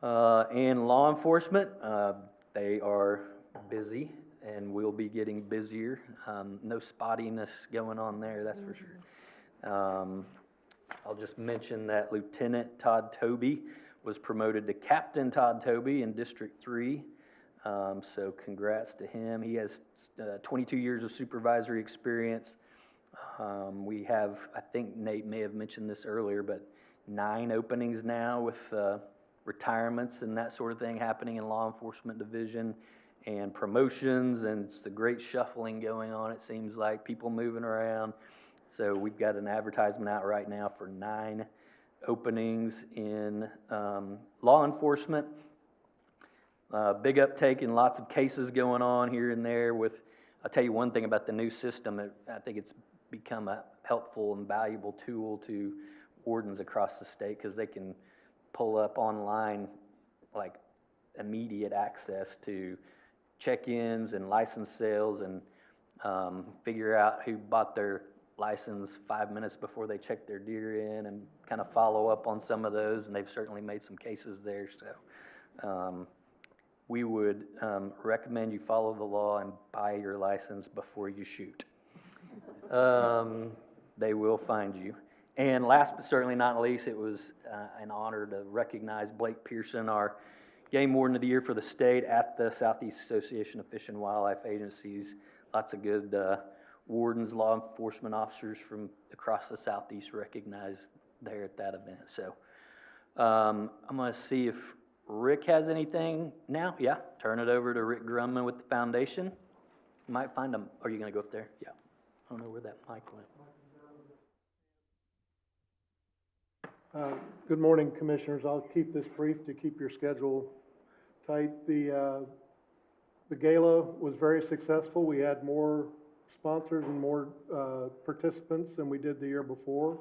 And law enforcement, they are busy and will be getting busier. No spottiness going on there, that's for sure. I'll just mention that Lieutenant Todd Toby was promoted to Captain Todd Toby in District 3. So congrats to him. He has 22 years of supervisory experience. We have, I think Nate may have mentioned this earlier, but 9 openings now with retirements and that sort of thing happening in law enforcement division, and promotions, and it's a great shuffling going on. It seems like people moving around. So we've got an advertisement out right now for 9 openings in law enforcement. Big uptake and lots of cases going on here and there with, I'll tell you one thing about the new system, I think it's become a helpful and valuable tool to wardens across the state, because they can pull up online like immediate access to check-ins and license sales, and figure out who bought their license 5 minutes before they checked their deer in, and kind of follow up on some of those, and they've certainly made some cases there. So we would recommend you follow the law and buy your license before you shoot. They will find you. And last but certainly not least, it was an honor to recognize Blake Pearson, our Game Warden of the Year for the state at the Southeast Association of Fish and Wildlife Agencies. Lots of good wardens, law enforcement officers from across the Southeast recognized there at that event. So I'm going to see if Rick has anything now. Yeah, turn it over to Rick Grumman with the foundation. You might find him. Are you going to go up there? Yeah. I don't know where that mic went. Good morning, Commissioners. I'll keep this brief to keep your schedule tight. The gala was very successful. We had more sponsors and more participants than we did the year before,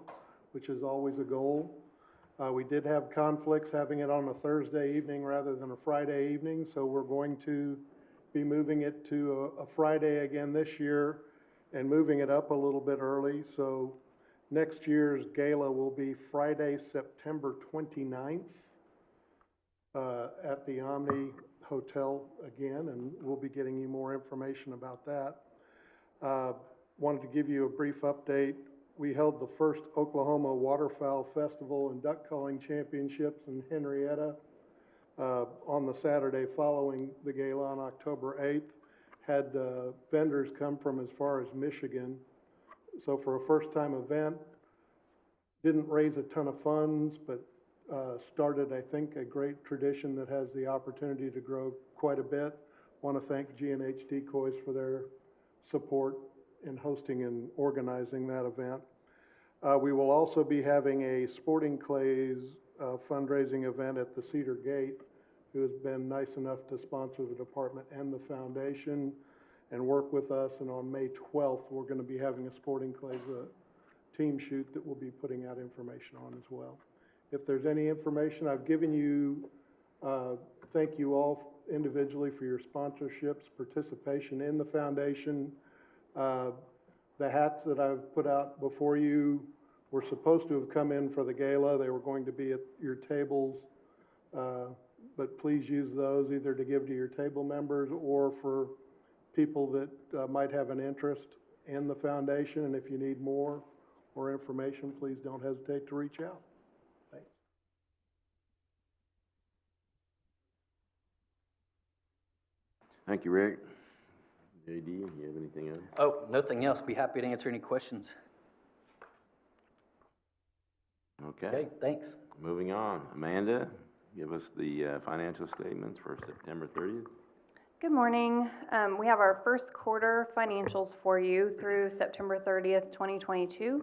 which is always a goal. We did have conflicts having it on a Thursday evening rather than a Friday evening, so we're going to be moving it to a Friday again this year and moving it up a little bit early. So next year's gala will be Friday, September 29th at the Omni Hotel again, and we'll be getting you more information about that. Wanted to give you a brief update. We held the first Oklahoma Waterfowl Festival and Duck Calling Championships in Henrietta on the Saturday following the gala on October 8th. Had vendors come from as far as Michigan. So for a first-time event, didn't raise a ton of funds, but started, I think, a great tradition that has the opportunity to grow quite a bit. Want to thank G&H Decoys for their support in hosting and organizing that event. We will also be having a Sporting Clays fundraising event at the Cedar Gate, who has been nice enough to sponsor the department and the foundation and work with us. And on May 12th, we're going to be having a Sporting Clays team shoot that we'll be putting out information on as well. If there's any information I've given you, thank you all individually for your sponsorships, participation in the foundation. The hats that I've put out before you were supposed to have come in for the gala. They were going to be at your tables, but please use those either to give to your table members or for people that might have an interest in the foundation. And if you need more or information, please don't hesitate to reach out. Thanks. Thank you, Rick. JD, you have anything else? Oh, nothing else. Be happy to answer any questions. Okay, thanks. Moving on. Amanda, give us the financial statements for September 30th. Good morning. We have our first quarter financials for you through September 30th, 2022.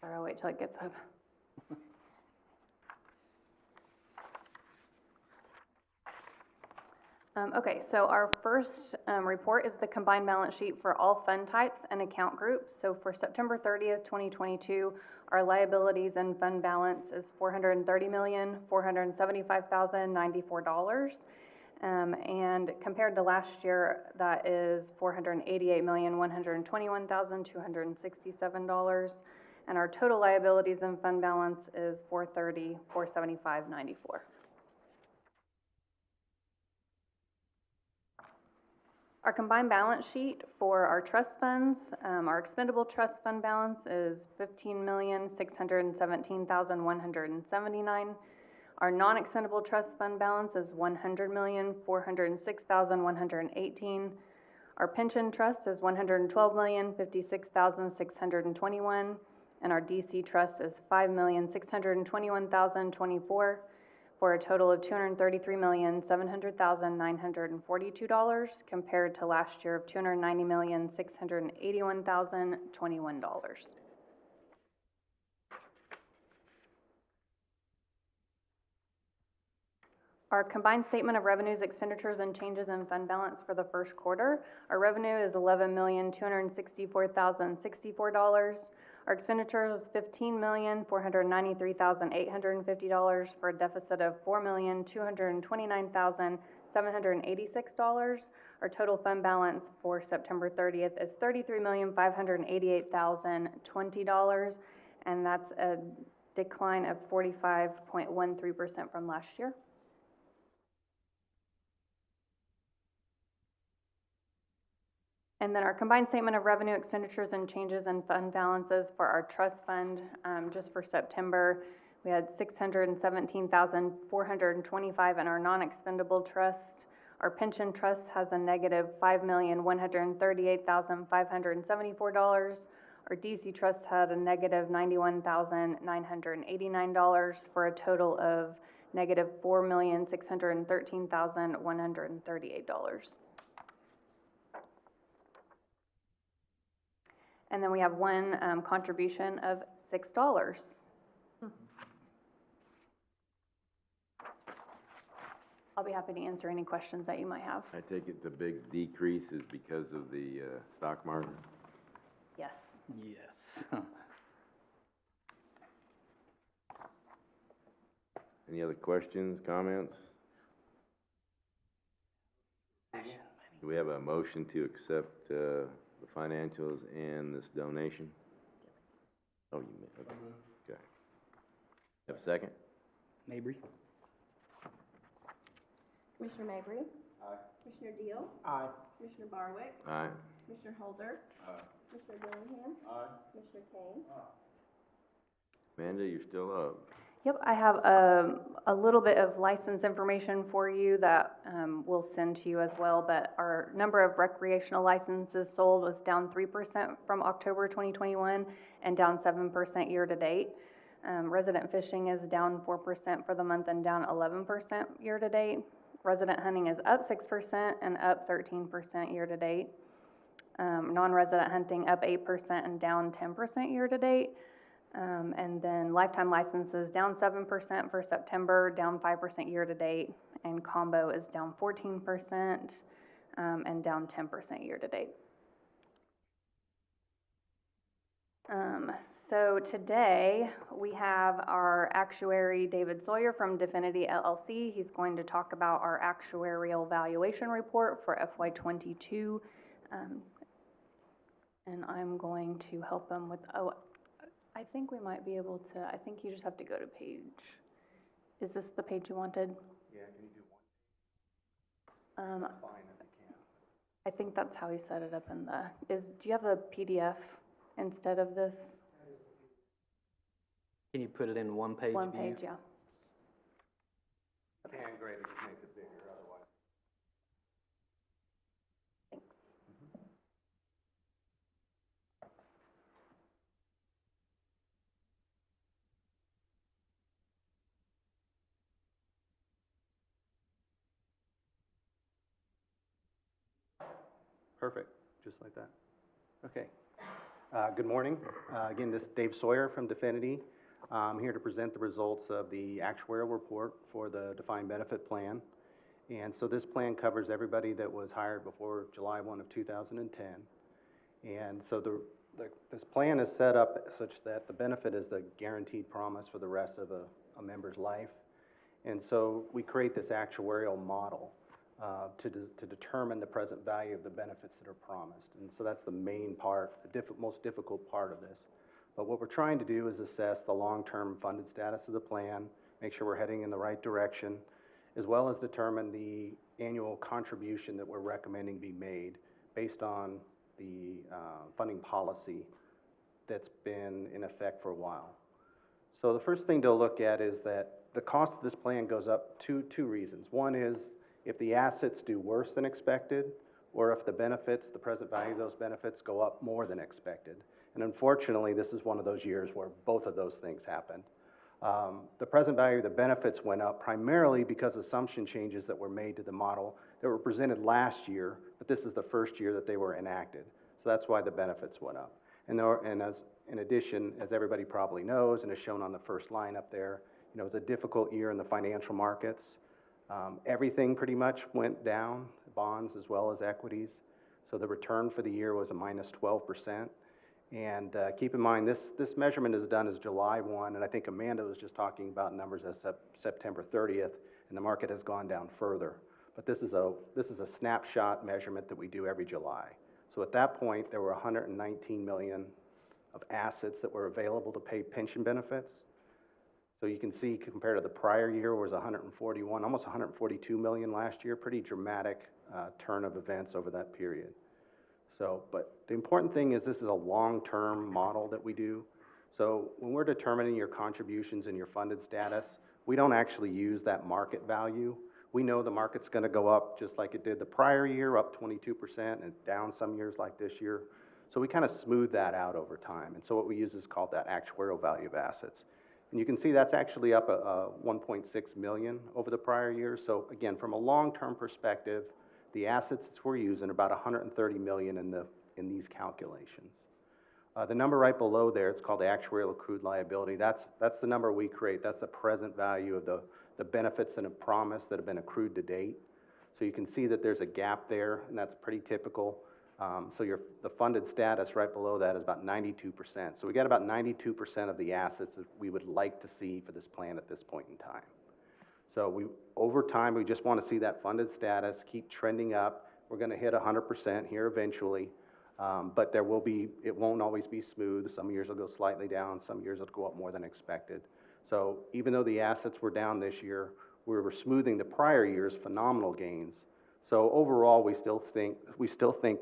Sorry, I'll wait till it gets up. Okay, so our first report is the combined balance sheet for all fund types and account groups. So for September 30th, 2022, our liabilities and fund balance is $430,475,094. And compared to last year, that is $488,121,267. And our total liabilities and fund balance is $430,475,94. Our combined balance sheet for our trust funds, our expendable trust fund balance is $15,617,179. Our non-expendable trust fund balance is $100,406,118. Our pension trust is $112,056,621, and our DC trust is $5,621,024. For a total of $233,700,942 compared to last year of $290,681,021. Our combined statement of revenues, expenditures, and changes in fund balance for the first quarter. Our revenue is $11,264,064. Our expenditures was $15,493,850 for a deficit of $4,229,786. Our total fund balance for September 30th is $33,588,020, and that's a decline of 45.13% from last year. And then our combined statement of revenue, expenditures, and changes in fund balances for our trust fund, just for September, we had $617,425 in our non-expendable trust. Our pension trust has a negative $5,138,574. Our DC Trust had a negative $91,989 for a total of negative $4,613,138. And then we have one contribution of $6. I'll be happy to answer any questions that you might have. I take it the big decrease is because of the stock market? Yes. Yes. Any other questions, comments? Do we have a motion to accept the financials and this donation? Oh, you may, okay. Okay. Have a second? Mabry? Commissioner Mabry? Aye. Commissioner Deal? Aye. Commissioner Barwick? Aye. Commissioner Holder? Aye. Commissioner Dillingham? Aye. Commissioner Kane? Amanda, you're still up. Yep, I have a little bit of license information for you that we'll send to you as well, but our number of recreational licenses sold was down 3% from October 2021 and down 7% year-to-date. Resident fishing is down 4% for the month and down 11% year-to-date. Resident hunting is up 6% and up 13% year-to-date. Non-resident hunting up 8% and down 10% year-to-date. And then lifetime licenses down 7% for September, down 5% year-to-date, and combo is down 14% and down 10% year-to-date. So today we have our actuary David Sawyer from Definity LLC. He's going to talk about our actuarial valuation report for FY22, and I'm going to help him with. I think we might be able to, I think you just have to go to page, is this the page you wanted? Yeah, can you do one? That's fine if you can. I think that's how he set it up in the, do you have a PDF instead of this? Can you put it in one-page view? One page, yeah. Hand graded just makes it bigger otherwise. Thanks. Perfect, just like that. Okay. Good morning. Again, this is Dave Sawyer from Definity. I'm here to present the results of the actuarial report for the defined benefit plan. And so this plan covers everybody that was hired before July 1 of 2010. And so this plan is set up such that the benefit is the guaranteed promise for the rest of a member's life. And so we create this actuarial model to determine the present value of the benefits that are promised. And so that's the main part, the most difficult part of this. But what we're trying to do is assess the long-term funded status of the plan, make sure we're heading in the right direction, as well as determine the annual contribution that we're recommending be made based on the funding policy that's been in effect for a while. So the first thing to look at is that the cost of this plan goes up two reasons. One is if the assets do worse than expected, or if the benefits, the present value of those benefits go up more than expected. And unfortunately, this is one of those years where both of those things happened. The present value of the benefits went up primarily because assumption changes that were made to the model that were presented last year, but this is the first year that they were enacted. So that's why the benefits went up. In addition, as everybody probably knows, and is shown on the first line up there, it was a difficult year in the financial markets. Everything pretty much went down, bonds as well as equities. So the return for the year was a minus 12%. And keep in mind, this measurement is done as July 1, and I think Amanda was just talking about numbers as September 30th, and the market has gone down further. But this is a snapshot measurement that we do every July. So at that point, there were 119 million of assets that were available to pay pension benefits. So you can see compared to the prior year was 141, almost 142 million last year, pretty dramatic turn of events over that period. So, but the important thing is this is a long-term model that we do. So when we're determining your contributions and your funded status, we don't actually use that market value. We know the market's going to go up just like it did the prior year, up 22%, and down some years like this year. So we kind of smooth that out over time. And so what we use is called that actuarial value of assets. And you can see that's actually up 1.6 million over the prior year. So again, from a long-term perspective, the assets that we're using are about 130 million in these calculations. The number right below there, it's called the actuarial accrued liability. That's the number we create. That's the present value of the benefits that have promised that have been accrued to date. So you can see that there's a gap there, and that's pretty typical. So the funded status right below that is about 92%. So we got about 92% of the assets that we would like to see for this plan at this point in time. So over time, we just want to see that funded status keep trending up. We're going to hit 100% here eventually, but it won't always be smooth. Some years will go slightly down, some years it'll go up more than expected. So even though the assets were down this year, we were smoothing the prior year's phenomenal gains. So overall, we still think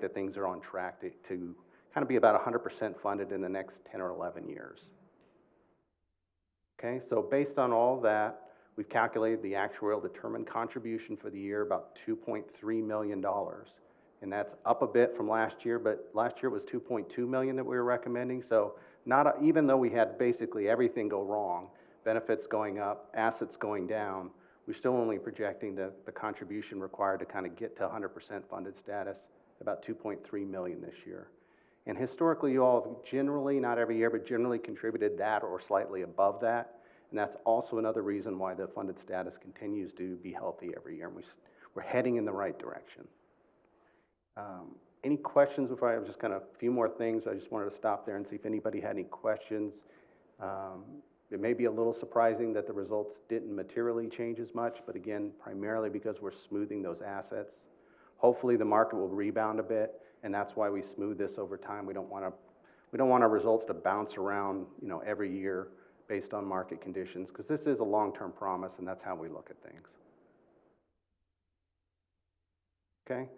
that things are on track to kind of be about 100% funded in the next 10 or 11 years. Okay, so based on all that, we've calculated the actuarial determined contribution for the year, about $2.3 million. And that's up a bit from last year, but last year it was 2.2 million that we were recommending. So even though we had basically everything go wrong, benefits going up, assets going down, we're still only projecting the contribution required to kind of get to 100% funded status, about 2.3 million this year. And historically, you all have generally, not every year, but generally contributed that or slightly above that. And that's also another reason why the funded status continues to be healthy every year. And we're heading in the right direction. Any questions before I have just kind of a few more things? I just wanted to stop there and see if anybody had any questions. It may be a little surprising that the results didn't materially change as much, but again, primarily because we're smoothing those assets. Hopefully the market will rebound a bit, and that's why we smooth this over time. We don't want our results to bounce around, every year based on market conditions, because this is a long-term promise, and that's how we look at things. Okay.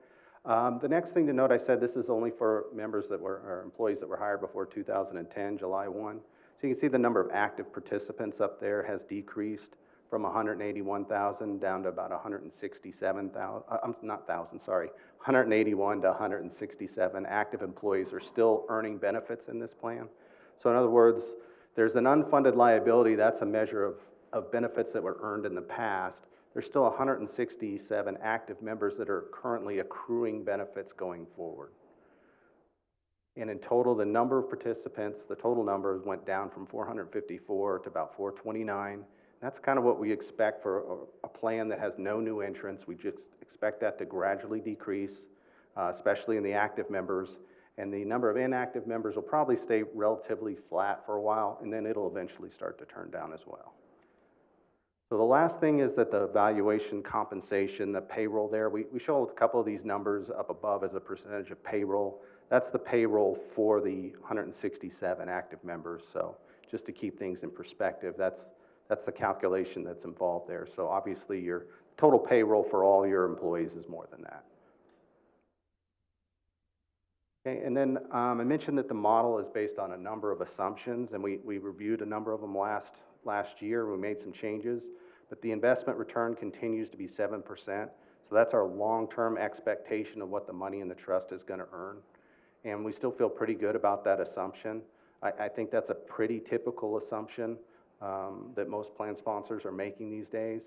The next thing to note, I said this is only for employees that were hired before 2010, July 1. So you can see the number of active participants up there has decreased from 181,000 down to about 181 to 167 active employees are still earning benefits in this plan. So in other words, there's an unfunded liability. That's a measure of benefits that were earned in the past. There's still 167 active members that are currently accruing benefits going forward. And in total, the number of participants, the total numbers went down from 454 to about 429. That's kind of what we expect for a plan that has no new entrants. We just expect that to gradually decrease, especially in the active members. And the number of inactive members will probably stay relatively flat for a while, and then it'll eventually start to turn down as well. So the last thing is that the valuation compensation, the payroll there, we show a couple of these numbers up above as a percentage of payroll. That's the payroll for the 167 active members. So just to keep things in perspective, that's the calculation that's involved there. So obviously your total payroll for all your employees is more than that. Okay, and then I mentioned that the model is based on a number of assumptions, and we reviewed a number of them last year. We made some changes, but the investment return continues to be 7%. So that's our long-term expectation of what the money in the trust is going to earn. And we still feel pretty good about that assumption. I think that's a pretty typical assumption that most plan sponsors are making these days.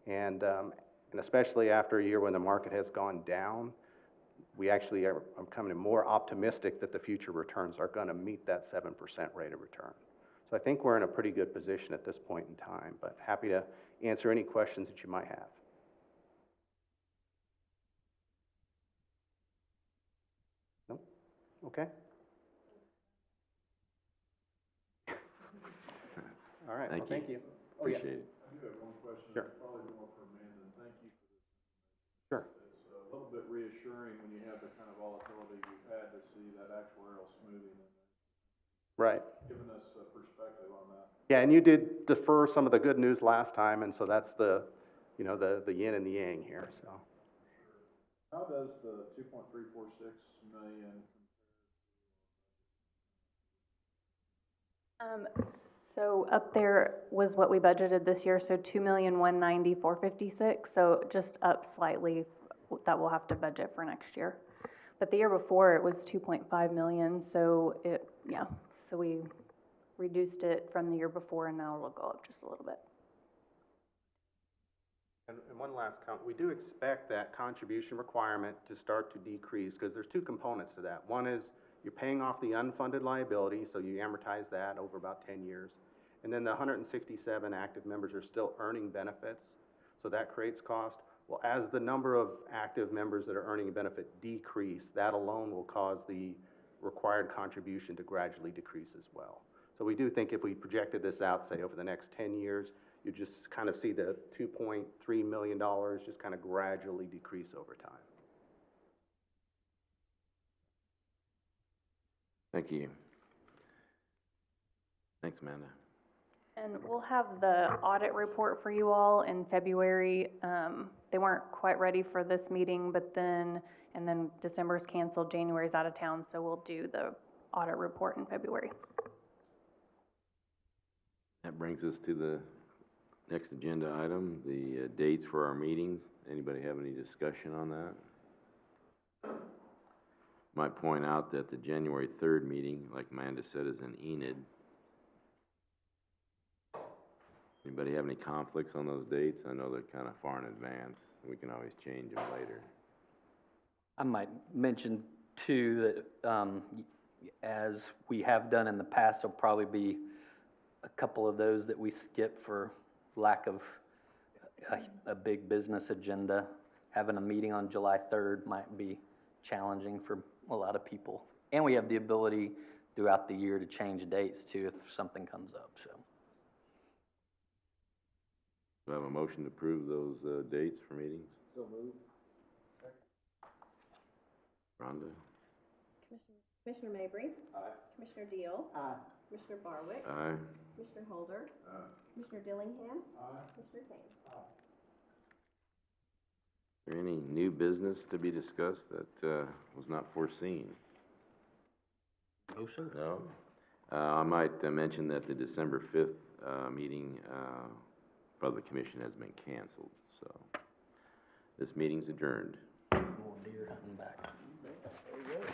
And especially after a year when the market has gone down, we actually are becoming more optimistic that the future returns are going to meet that 7% rate of return. So I think we're in a pretty good position at this point in time, but happy to answer any questions that you might have. No? Okay. All right. Thank you. Appreciate it. I do have one question. Sure. Probably more for Amanda. Thank you for this. Sure. It's a little bit reassuring when you have the kind of volatility you've had to see that actuarial smoothing and Right. giving us a perspective on that. Yeah, and you did defer some of the good news last time, and so that's the yin and the yang here. So. How does the 2.346 million So up there was what we budgeted this year, so 2,190,456, so just up slightly, that we'll have to budget for next year. But the year before, it was 2.5 million, so so we reduced it from the year before, and now it'll go up just a little bit. And one last comment, we do expect that contribution requirement to start to decrease, because there's two components to that. One is you're paying off the unfunded liability, so you amortize that over about 10 years. And then the 167 active members are still earning benefits, so that creates cost. Well, as the number of active members that are earning a benefit decrease, that alone will cause the required contribution to gradually decrease as well. So we do think if we projected this out, say, over the next 10 years, you just kind of see the $2.3 million just kind of gradually decrease over time. Thank you. Thanks, Amanda. And we'll have the audit report for you all in February. They weren't quite ready for this meeting, but then December's canceled, January's out of town, so we'll do the audit report in February. That brings us to the next agenda item, the dates for our meetings. Anybody have any discussion on that? Might point out that the January 3rd meeting, like Amanda said, is in Enid. Anybody have any conflicts on those dates? I know they're kind of far in advance. We can always change them later. I might mention too that, as we have done in the past, there'll probably be a couple of those that we skip for lack of a big business agenda. Having a meeting on July 3rd might be challenging for a lot of people. And we have the ability throughout the year to change dates too if something comes up, so. Do I have a motion to approve those dates for meetings? So moved. Rhonda? Commissioner Mabry? Aye. Commissioner Deal? Aye. Commissioner Barwick? Aye. Commissioner Holder? Commissioner Dillingham? Commissioner Kane? Is there any new business to be discussed that was not foreseen? No, sir. No? I might mention that the December 5th meeting of the commission has been canceled, so this meeting's adjourned. More deer hunting back. There you go.